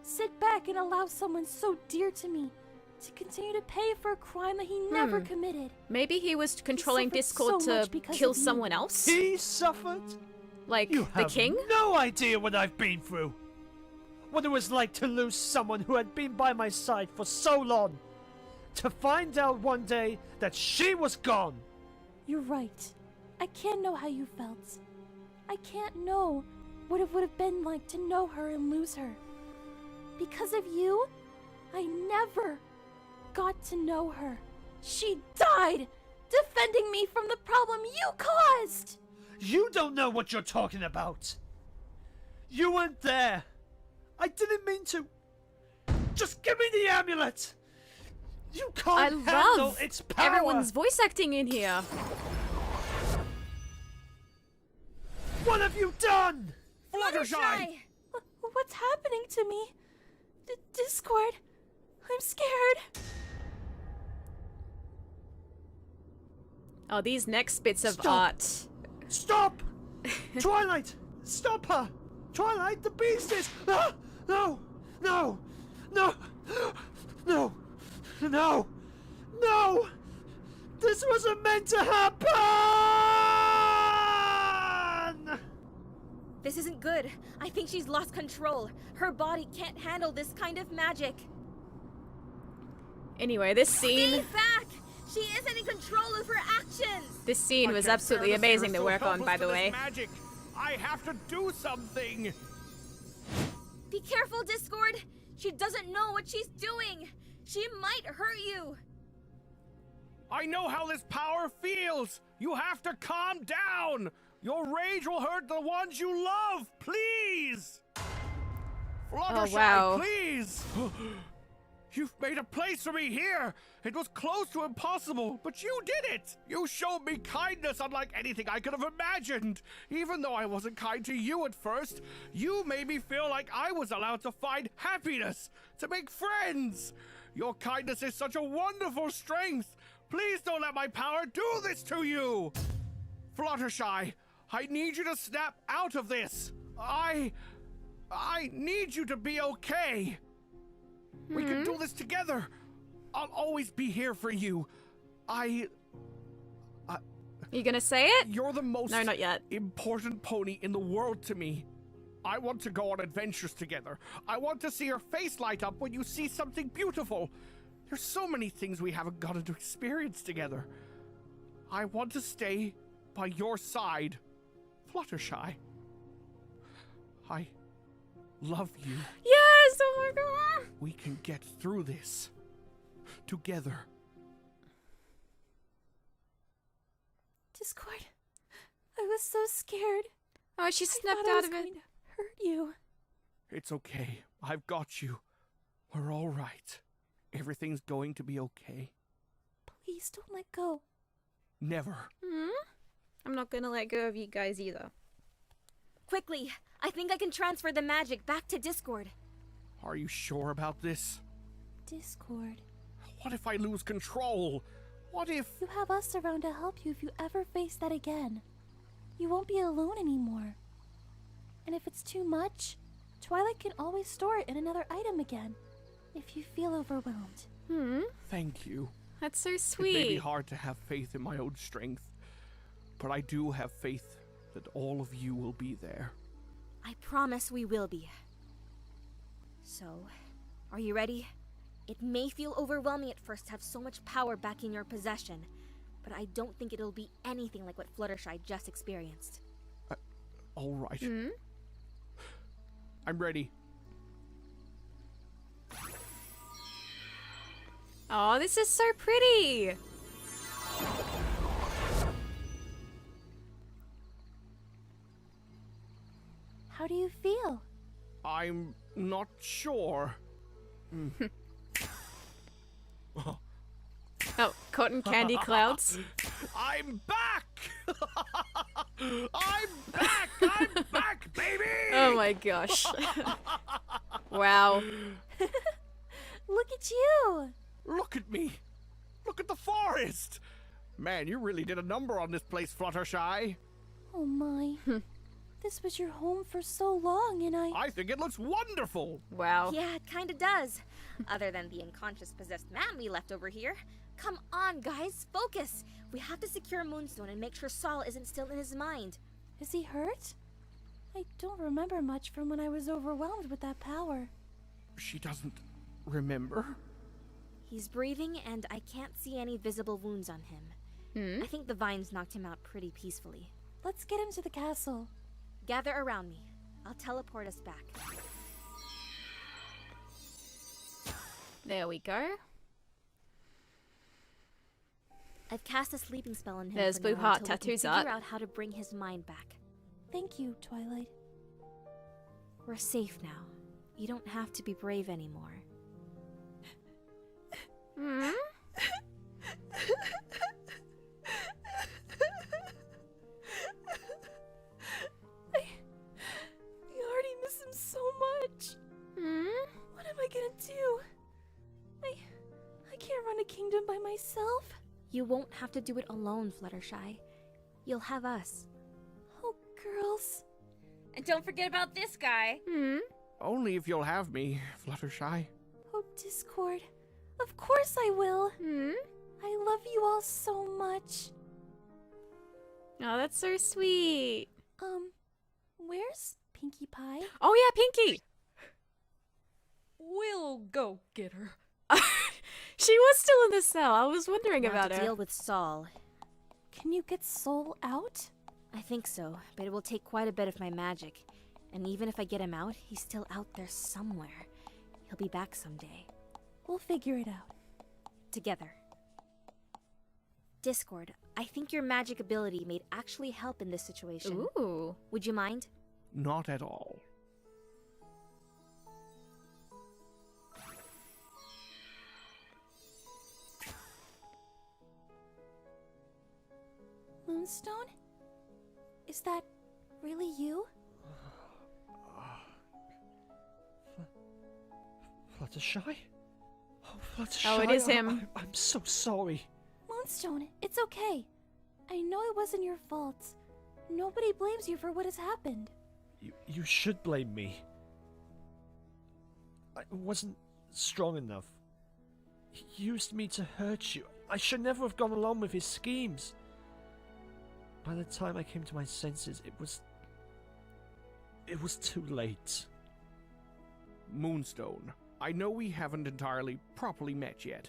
sit back and allow someone so dear to me to continue to pay for a crime that he never committed. Maybe he was controlling suffered Discord so to much because kill of me. someone else? He suffered? Like You the have king? no idea what I've been through. What it was like to lose someone who had been by my side for so long. To find out one day that she was gone. You're right. I can't know how you felt. I can't know what it would have been like to know her and lose her. Because of you, I never got to know her. She died defending me from the problem you caused! You don't know what you're talking about. You weren't there. I didn't mean to. Just give me the amulet. You I can't handle love its power. everyone's voice acting in here. What have you done? Fluttershy! What's happening to me? Discord, I'm scared. Oh, these next bits of Stop. art. Stop! Twilight! Stop her! Twilight, the beast is... Ah! No! No! No! No! No! No! This wasn't meant to happen! This isn't good. I think she's lost control. Her body can't handle this kind of magic. Anyway, this scene... Stay back! She isn't in control of her actions! This scene I was can't absolutely bear to see her amazing to so work on, helpless by to the this way. Magic. I have to do something. Be careful, Discord! She doesn't know what she's doing! She might hurt you! I know how this power feels. You have to calm down. Your rage will hurt the ones you love. Please. Fluttershy, wow. please. You've made a place for me here. It was close to impossible, but you did it. You showed me kindness unlike anything I could have imagined. Even though I wasn't kind to you at first, you made me feel like I was allowed to find happiness, to make friends. Your kindness is such a wonderful strength. Please don't let my power do this to you. Fluttershy, I need you to snap out of this. I need you to be okay. We can do this together. I'll always be here for you. You gonna say it? You're the most No, not yet. important pony in the world to me. I want to go on adventures together. I want to see your face light up when you see something beautiful. There's so many things we haven't gotten to experience together. I want to stay by your side, Fluttershy. I love you. Yes! Oh my god! We can get through this together. Discord, I was so scared. Oh, she I snapped thought I out was of going it. to hurt you. It's okay. I've got you. We're all right. Everything's going to be okay. Please don't let go. Never. I'm not gonna let go of you guys either. Quickly, I think I can transfer the magic back to Discord. Are you sure about this? Discord. What if I lose control? What if... You have us around to help you if you ever face that again. You won't be alone anymore. And if it's too much, Twilight can always store it in another item again, if you feel overwhelmed. Thank you. That's so It may be sweet. hard to have faith in my own strength, but I do have faith that all of you will be there. I promise we will be. So, are you ready? It may feel overwhelming at first to have so much power back in your possession, but I don't think it'll be anything like what Fluttershy just experienced. All right. I'm ready. Oh, this is so pretty. How do you feel? I'm not sure. Oh, cotton candy clouds. I'm back! I'm back! I'm back, baby! Oh my gosh. Wow. Look at you! Look at me! Look at the forest! Man, you really did a number on this place, Fluttershy. Oh my. This was your home for so long, and I think it looks wonderful! Wow. Yeah, it kinda does. Other than the unconscious possessed man we left over here. Come on, guys, focus! We have to secure Moonstone and make sure Saul isn't still in his mind. Is he hurt? I don't remember much from when I was overwhelmed with that power. She doesn't remember? He's breathing, and I can't see any visible wounds on him. I think the vines knocked him out pretty peacefully. Let's get him to the castle. Gather around me. I'll teleport us back. There we go. I've cast a sleeping spell on him. There's for Blue now Heart until we tattoos can art. figure out how to bring his mind back. Thank you, Twilight. We're safe now. You don't have to be brave anymore. I already miss him so much. What am I gonna do? I can't run a kingdom by myself. You won't have to do it alone, Fluttershy. You'll have us. Oh, girls. And don't forget about this guy. Only if you'll have me, Fluttershy. Oh, Discord. Of course I will. I love you all so much. Oh, that's so sweet. Where's Pinkie Pie? Oh yeah, Pinky. We'll go get her. She was still in the cell. I was wondering Now about to her. deal with Saul. Can you get Soul out? I think so, but it will take quite a bit of my magic. And even if I get him out, he's still out there somewhere. He'll be back someday. We'll figure it out. Together. Discord, I think your magic ability may actually help in this situation. Ooh. Would you mind? Not at all. Moonstone? Is that really you? Fluttershy? Oh, Fluttershy. Oh, it is him. I'm so sorry. Moonstone, it's okay. I know it wasn't your fault. Nobody blames you for what has happened. You should blame me. I wasn't strong enough. He used me to hurt you. I should never have gone along with his schemes. By the time I came to my senses, it was too late. Moonstone, I know we haven't entirely properly met yet,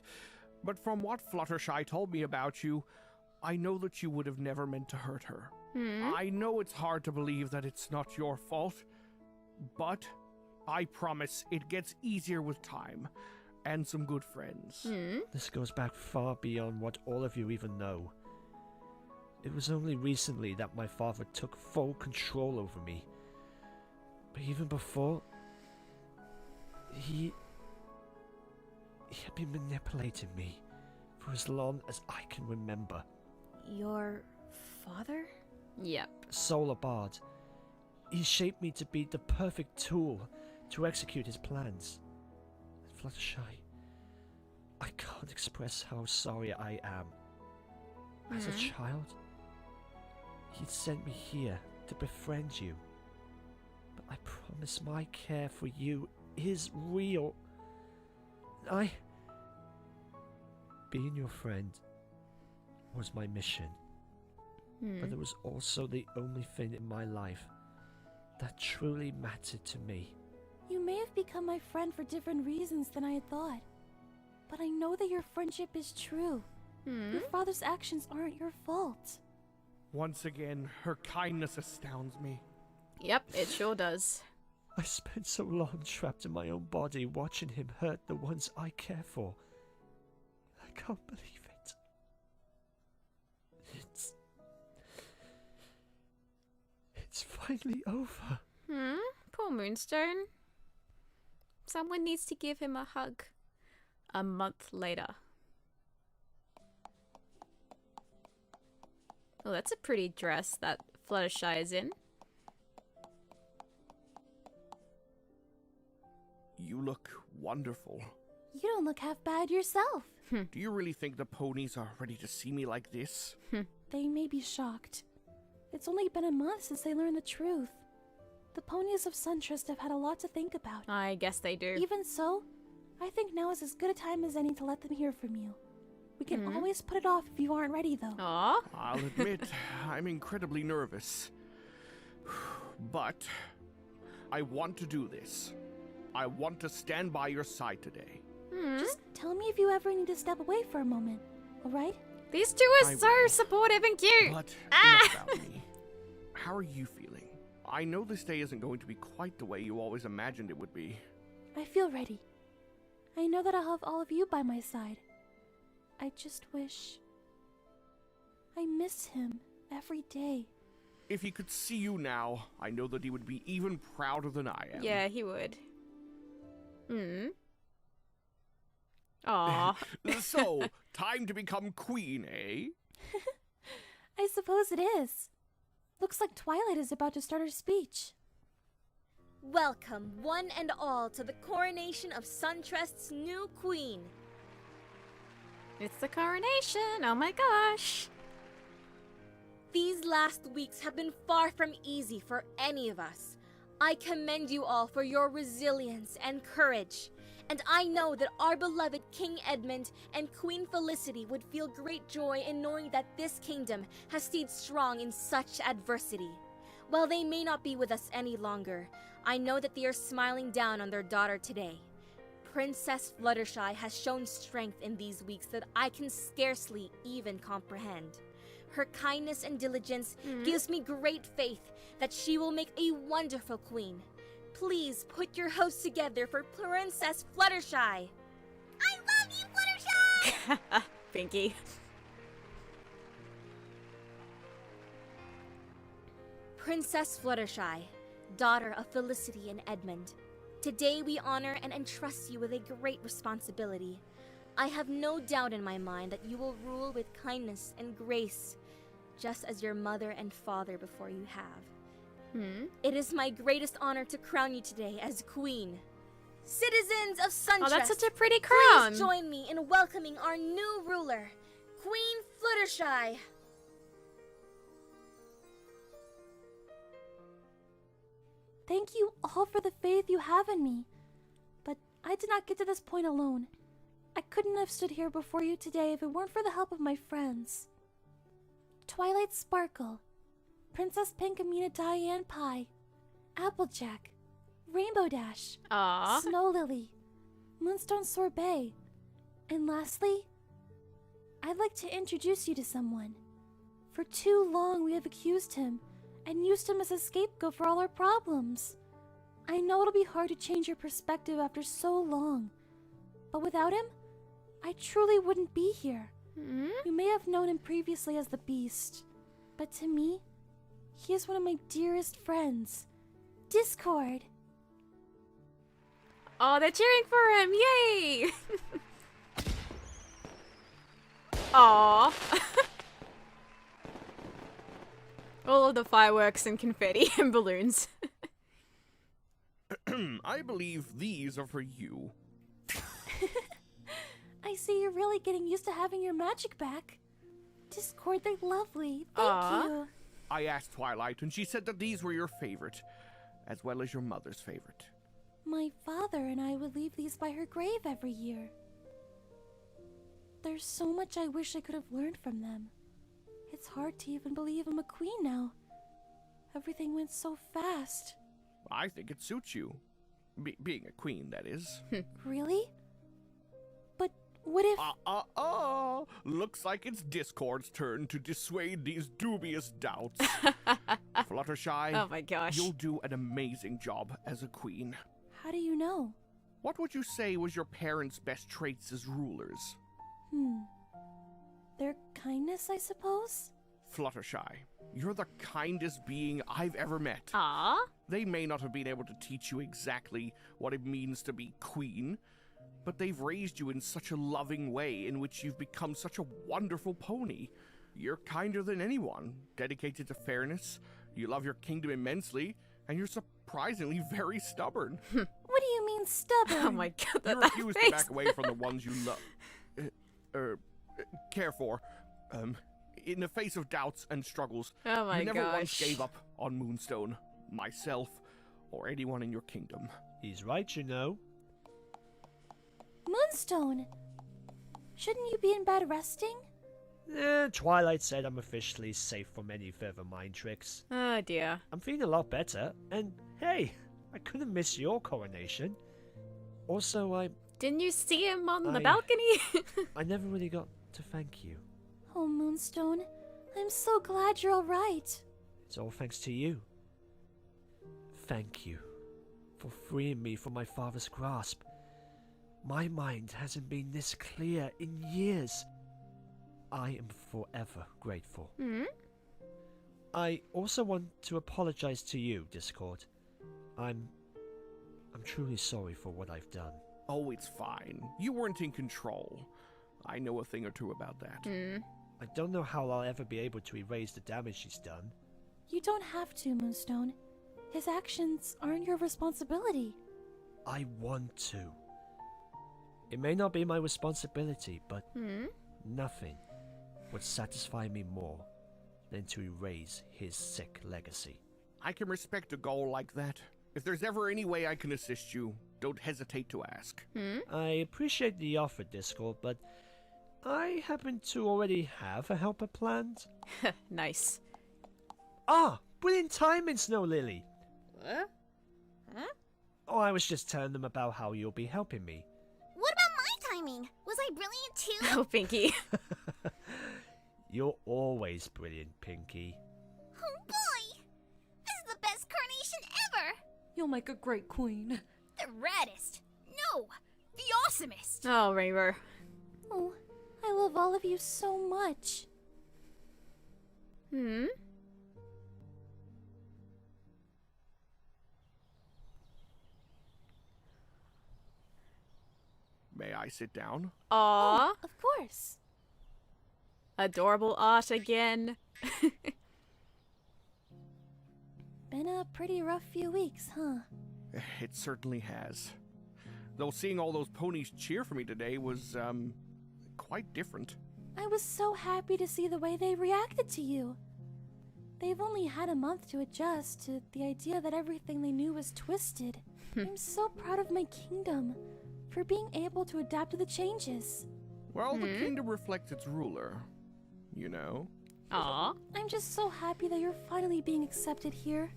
but from what Fluttershy told me about you, I know that you would have never meant to hurt her. I know it's hard to believe that it's not your fault, but I promise it gets easier with time and some good friends. This goes back far beyond what all of you even know. It was only recently that my father took full control over me. But even before, he had been manipulating me for as long as I can remember. Your father? Yep. Solar Bard. He shaped me to be the perfect tool to execute his plans. And Fluttershy, I can't express how sorry I am. As a child, he sent me here to befriend you. But I promise my care for you is real. Being your friend was my mission. But it was also the only thing in my life that truly mattered to me. You may have become my friend for different reasons than I had thought. But I know that your friendship is true. Your father's actions aren't your fault. Once again, her kindness astounds me. Yep, it sure does. I spent so long trapped in my own body watching him hurt the ones I care for. I can't believe it. It's finally over. Poor Moonstone. Someone needs to give him a hug. A month later. Oh, that's a pretty dress that Fluttershy is in. You look wonderful. You don't look half bad yourself. Do you really think the ponies are ready to see me like this? They may be shocked. It's only been a month since they learned the truth. The ponies of Suntrust have had a lot to think about. I guess they do. Even so, I think now is as good a time as any to let them hear from you. We can always put it off if you aren't ready, though. Aw. I'll admit, I'm incredibly nervous. But I want to do this. I want to stand by your side today. Just tell me if you ever need to step away for a moment, alright? These two are I so will. supportive and cute. But enough about me. How are you feeling? I know this day isn't going to be quite the way you always imagined it would be. I feel ready. I know that I'll have all of you by my side. I just wish... I miss him every day. If he could see you now, I know that he would be even prouder than I am. Yeah, he would. Aw. So, time to become queen, eh? I suppose it is. Looks like Twilight is about to start her speech. Welcome, one and all, to the coronation of Suntrust's new queen. It's the coronation. Oh my gosh. These last weeks have been far from easy for any of us. I commend you all for your resilience and courage. And I know that our beloved King Edmund and Queen Felicity would feel great joy in knowing that this kingdom has stayed strong in such adversity. While they may not be with us any longer, I know that they are smiling down on their daughter today. Princess Fluttershy has shown strength in these weeks that I can scarcely even comprehend. Her kindness and diligence gives me great faith that she will make a wonderful queen. Please put your hosts together for Princess Fluttershy. I love you, Fluttershy! Pinky. Princess Fluttershy, daughter of Felicity and Edmund. Today we honor and entrust you with a great responsibility. I have no doubt in my mind that you will rule with kindness and grace, just as your mother and father before you have. It is my greatest honor to crown you today as queen. Citizens of Suntrust, Oh, that's such a pretty crown. please join me in welcoming our new ruler, Queen Fluttershy. Thank you all for the faith you have in me. But I did not get to this point alone. I couldn't have stood here before you today if it weren't for the help of my friends. Twilight Sparkle, Princess Pink Amina Diane Pie, Applejack, Rainbow Dash, Aw. Snow Lily, Moonstone Sorbet, and lastly, I'd like to introduce you to someone. For too long we have accused him and used him as a scapegoat for all our problems. I know it'll be hard to change your perspective after so long, but without him, I truly wouldn't be here. You may have known him previously as the Beast, but to me, he is one of my dearest friends. Discord! Oh, they're cheering for him! Yay! Aw. All of the fireworks and confetti and balloons. I believe these are for you. I see you're really getting used to having your magic back. Discord, they're lovely. Thank Aw. you. I asked Twilight, and she said that these were your favorite, as well as your mother's favorite. My father and I would leave these by her grave every year. There's so much I wish I could have learned from them. It's hard to even believe I'm a queen now. Everything went so fast. I think it suits you. Being a queen, that is. Really? But what if... Looks like it's Discord's turn to dissuade these dubious doubts. Fluttershy, Oh my gosh. you'll do an amazing job as a queen. How do you know? What would you say was your parents' best traits as rulers? Their kindness, I suppose? Fluttershy, you're the kindest being I've ever met. Aw. They may not have been able to teach you exactly what it means to be queen, but they've raised you in such a loving way in which you've become such a wonderful pony. You're kinder than anyone, dedicated to fairness, you love your kingdom immensely, and you're surprisingly very stubborn. What do you mean stubborn? Oh my god, You that refuse face. to back away from the ones you love, care for. In the face of doubts and struggles, Oh my you never once gosh. gave up on Moonstone, myself, or anyone in your kingdom. He's right, you know. Moonstone! Shouldn't you be in bed resting? Twilight said I'm officially safe from any further mind tricks. Oh dear. I'm feeling a lot better, and hey, I couldn't miss your coronation. Also, Didn't you see him on the I- balcony? I never really got to thank you. Oh, Moonstone, I'm so glad you're alright. It's all thanks to you. Thank you for freeing me from my father's grasp. My mind hasn't been this clear in years. I am forever grateful. I also want to apologize to you, Discord. I'm truly sorry for what I've done. Oh, it's fine. You weren't in control. I know a thing or two about that. I don't know how I'll ever be able to erase the damage he's done. You don't have to, Moonstone. His actions aren't your responsibility. I want to. It may not be my responsibility, but nothing would satisfy me more than to erase his sick legacy. I can respect a goal like that. If there's ever any way I can assist you, don't hesitate to ask. I appreciate the offer, Discord, but I happen to already have a helper planned. Nice. Ah, brilliant timing, Snow Lily. What? Huh? Oh, I was just telling them about how you'll be helping me. What about my timing? Was I brilliant too? Oh, Pinky. You're always brilliant, Pinky. Oh boy! This is the best coronation ever! You'll make a great queen. The raddest. No, the awesomest. Oh, Rainbow. Oh, I love all of you so much. May I sit down? Aw. Of course. Adorable art again. Been a pretty rough few weeks, huh? It certainly has. Though seeing all those ponies cheer for me today was, quite different. I was so happy to see the way they reacted to you. They've only had a month to adjust to the idea that everything they knew was twisted. I'm so proud of my kingdom. for being able to adapt to the changes. Well, the kingdom reflects its ruler, you know. Aw. I'm just so happy that you're finally being accepted here.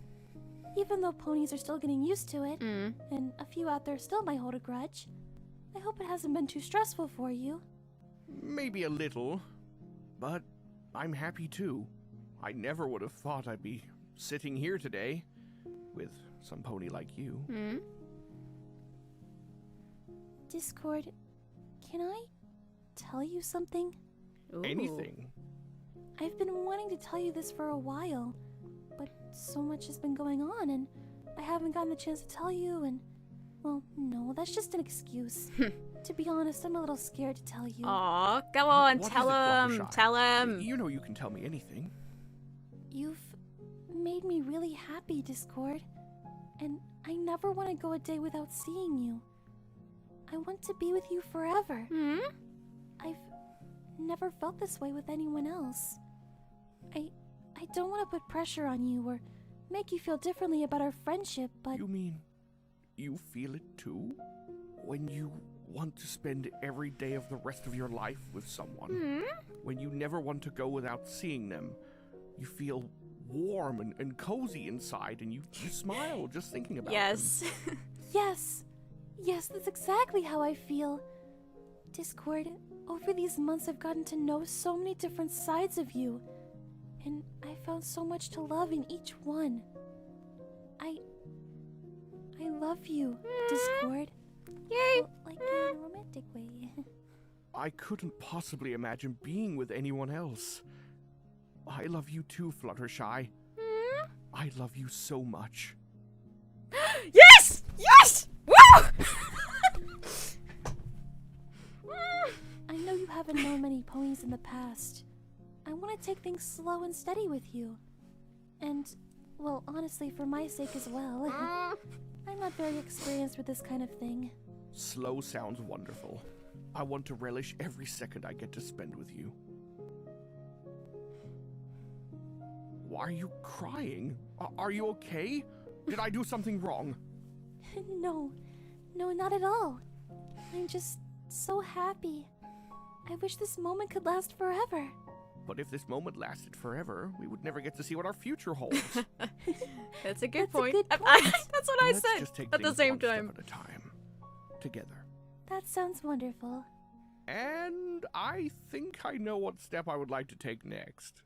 Even though ponies are still getting used to it, and a few out there still might hold a grudge, I hope it hasn't been too stressful for you. Maybe a little, but I'm happy too. I never would have thought I'd be sitting here today with some pony like you. Discord, can I tell you something? Ooh. Anything. I've been wanting to tell you this for a while, but so much has been going on, and I haven't gotten the chance to tell you, and, well, no, that's just an excuse. To be honest, I'm a little scared to tell you. Aw, go on, What is tell it, him, Fluttershy? tell him. You know you can tell me anything. You've made me really happy, Discord, and I never want to go a day without seeing you. I want to be with you forever. I've never felt this way with anyone else. I don't want to put pressure on you or make you feel differently about our friendship, but... You mean you feel it too? When you want to spend every day of the rest of your life with someone? When you never want to go without seeing them? You feel warm and cozy inside, and you smile just thinking about Yes. them. Yes, that's exactly how I feel. Discord, over these months I've gotten to know so many different sides of you, and I found so much to love in each one. I love you, Discord. Yay! Well, like in a romantic way. I couldn't possibly imagine being with anyone else. I love you too, Fluttershy. I love you so much. Yes! Yes! Woo! I know you haven't known many ponies in the past. I want to take things slow and steady with you. And, well, honestly, for my sake as well. I'm not very experienced with this kind of thing. Slow sounds wonderful. I want to relish every second I get to spend with you. Why are you crying? Are you okay? Did I do something wrong? No, not at all. I'm just so happy. I wish this moment could last forever. But if this moment lasted forever, we would never get to see what our future holds. That's a good That's a point. good That's what I Let's said just take at the things same one step time. at a time. Together. That sounds wonderful. And I think I know what step I would like to take next.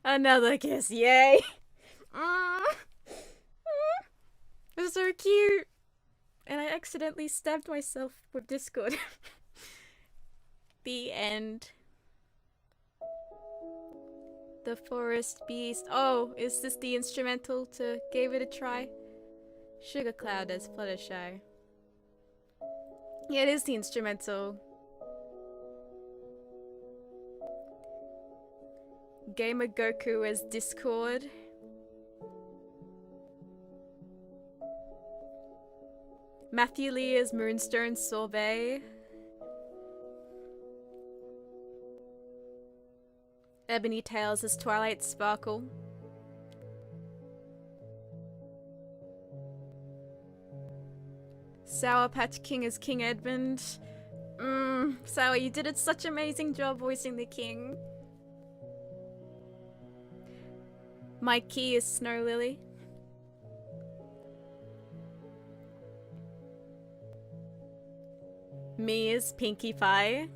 Another kiss, yay! It's so cute. And I accidentally stabbed myself with Discord. The end. The forest beast. Oh, is this the instrumental to give it a try? Sugar Cloud as Fluttershy. Yeah, it is the instrumental. Gamer Goku as Discord. Matthew Lee as Moonstone Sorbet. Ebony Tails as Twilight Sparkle. Sour Patch King as King Edmund. Sour, you did such an amazing job voicing the king. Mikey is Snow Lily. Me is Pinkie Pie.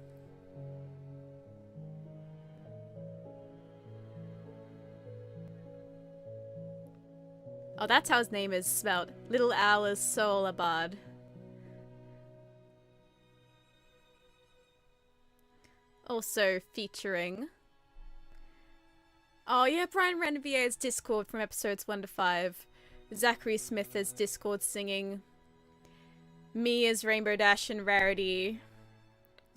Oh, that's how his name is spelled. Little Owl is Solabard. Also featuring... Oh yeah, Brian Renvier as Discord from episodes 1 to 5. Zachary Smith as Discord singing. Me as Rainbow Dash and Rarity.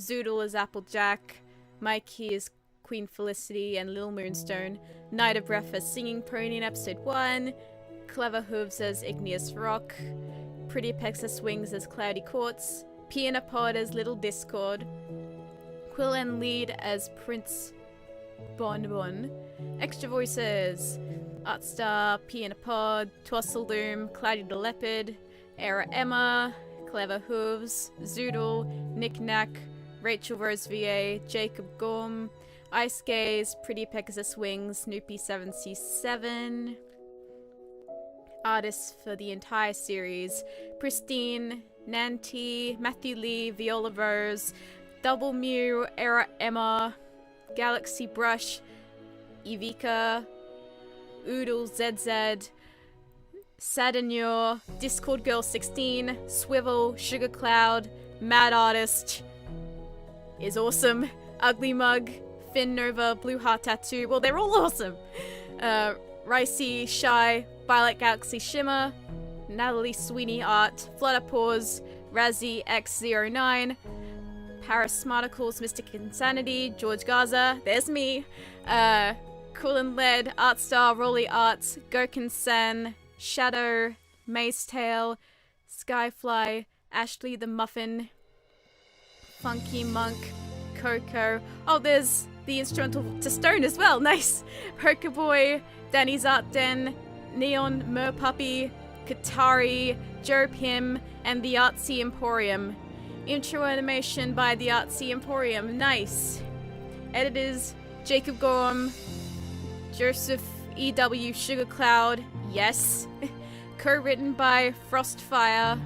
Zoodle as Applejack. Mikey as Queen Felicity and Lil Moonstone. Night of Breath as Singing Pony in episode 1. Clever Hooves as Igneous Rock. Pretty Pexa Swings as Cloudy Quartz. Piano Pod as Little Discord. Quill and Lead as Prince Bonbon. Extra voices: Artstar, Piano Pod, Twassledoom, Cloudy the Leopard, Era Emma, Clever Hooves, Zoodle, Knick Knack, Rachel Rose VA, Jacob Gorm, Ice Gaze, Pretty Pegasus Wings, Snoopy 7C7. Artists for the entire series: Pristine, Nanty, Matthew Lee, Viola Rose, Double Mew, Era Emma, Galaxy Brush, Evika, Oodle ZZ, Sadanure, Discord Girl 16, Swivel, Sugar Cloud, Mad Artist is awesome, Ugly Mug, Finn Nova, Blue Heart Tattoo, well, they're all awesome. Ricey, Shy, Violet Galaxy Shimmer, Natalie Sweeney Art, Flutterpaws, Razzie X09, Paris Smarticles, Mystic Insanity, George Gaza, there's me, Cool and Lead, Artstar, Rolly Arts, Gokun Sen, Shadow, Maze Tail, Skyfly, Ashley the Muffin, Funky Monk, Coco. Oh, there's the instrumental to Stone as well, nice! Pokéboy, Danny's Art Den, Neon Merpuppy, Katari, Joe Pim, and the Artsy Emporium. Intro animation by the Artsy Emporium, nice! Editors, Jacob Gorham, Joseph E.W. Sugar Cloud, yes. Co-written by Frostfire.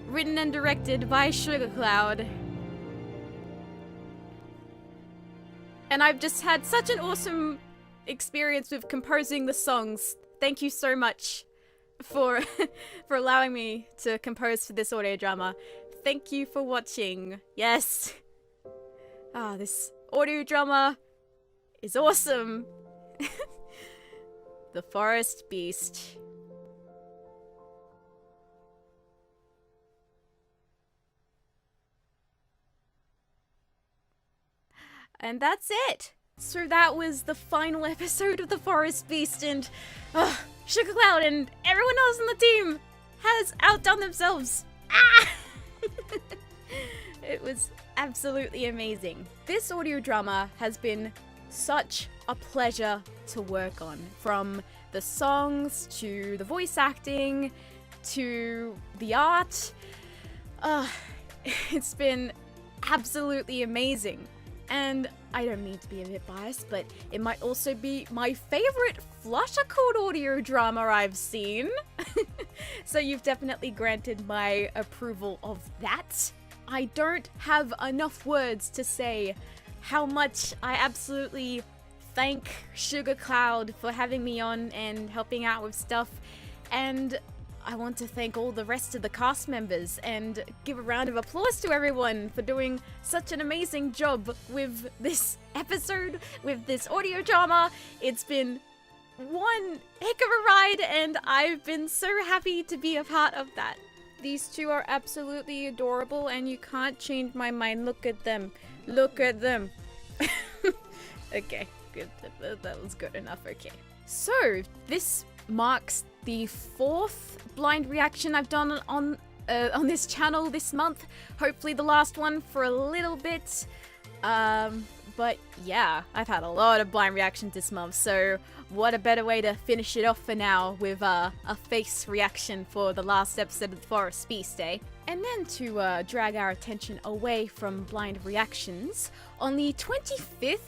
Written and directed by Sugar Cloud. And I've just had such an awesome experience with composing the songs. Thank you so much for for allowing me to compose for this audio drama. Thank you for watching. Yes. This audio drama is awesome. The Forest Beast. And that's it. So that was the final episode of The Forest Beast, and Sugar Cloud and everyone else on the team has outdone themselves. It was absolutely amazing. This audio drama has been such a pleasure to work on, from the songs to the voice acting to the art. It's been absolutely amazing. And I don't mean to be a bit biased, but it might also be my favorite Fluttercode audio drama I've seen. So you've definitely granted my approval of that. I don't have enough words to say how much I absolutely thank Sugar Cloud for having me on and helping out with stuff. And I want to thank all the rest of the cast members and give a round of applause to everyone for doing such an amazing job with this episode, with this audio drama. It's been one heck of a ride, and I've been so happy to be a part of that. These two are absolutely adorable, and you can't change my mind. Look at them. Look at them. Okay, good. That was good enough. Okay. So, this marks the 4th blind reaction I've done on this channel this month. Hopefully the last one for a little bit. But yeah, I've had a lot of blind reactions this month, so what a better way to finish it off for now with a face reaction for the last episode of The Forest Beast, eh? And then to drag our attention away from blind reactions, on the 25th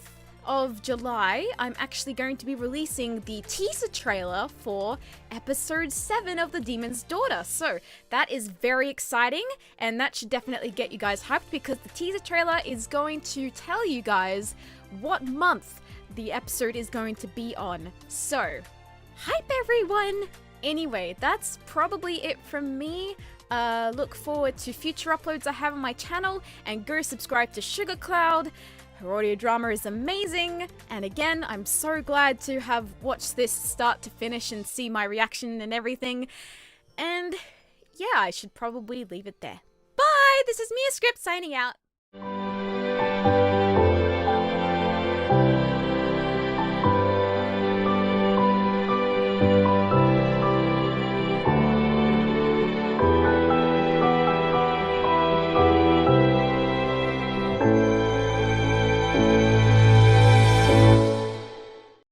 of July, I'm actually going to be releasing the teaser trailer for episode 7 of The Demon's Daughter. So that is very exciting, and that should definitely get you guys hyped, because the teaser trailer is going to tell you guys what month the episode is going to be on. So, hype everyone! Anyway, that's probably it from me. Look forward to future uploads I have on my channel, and go subscribe to Sugar Cloud. Her audio drama is amazing, and again, I'm so glad to have watched this start to finish and see my reaction and everything. And yeah, I should probably leave it there. Bye! This is MuseScript signing out.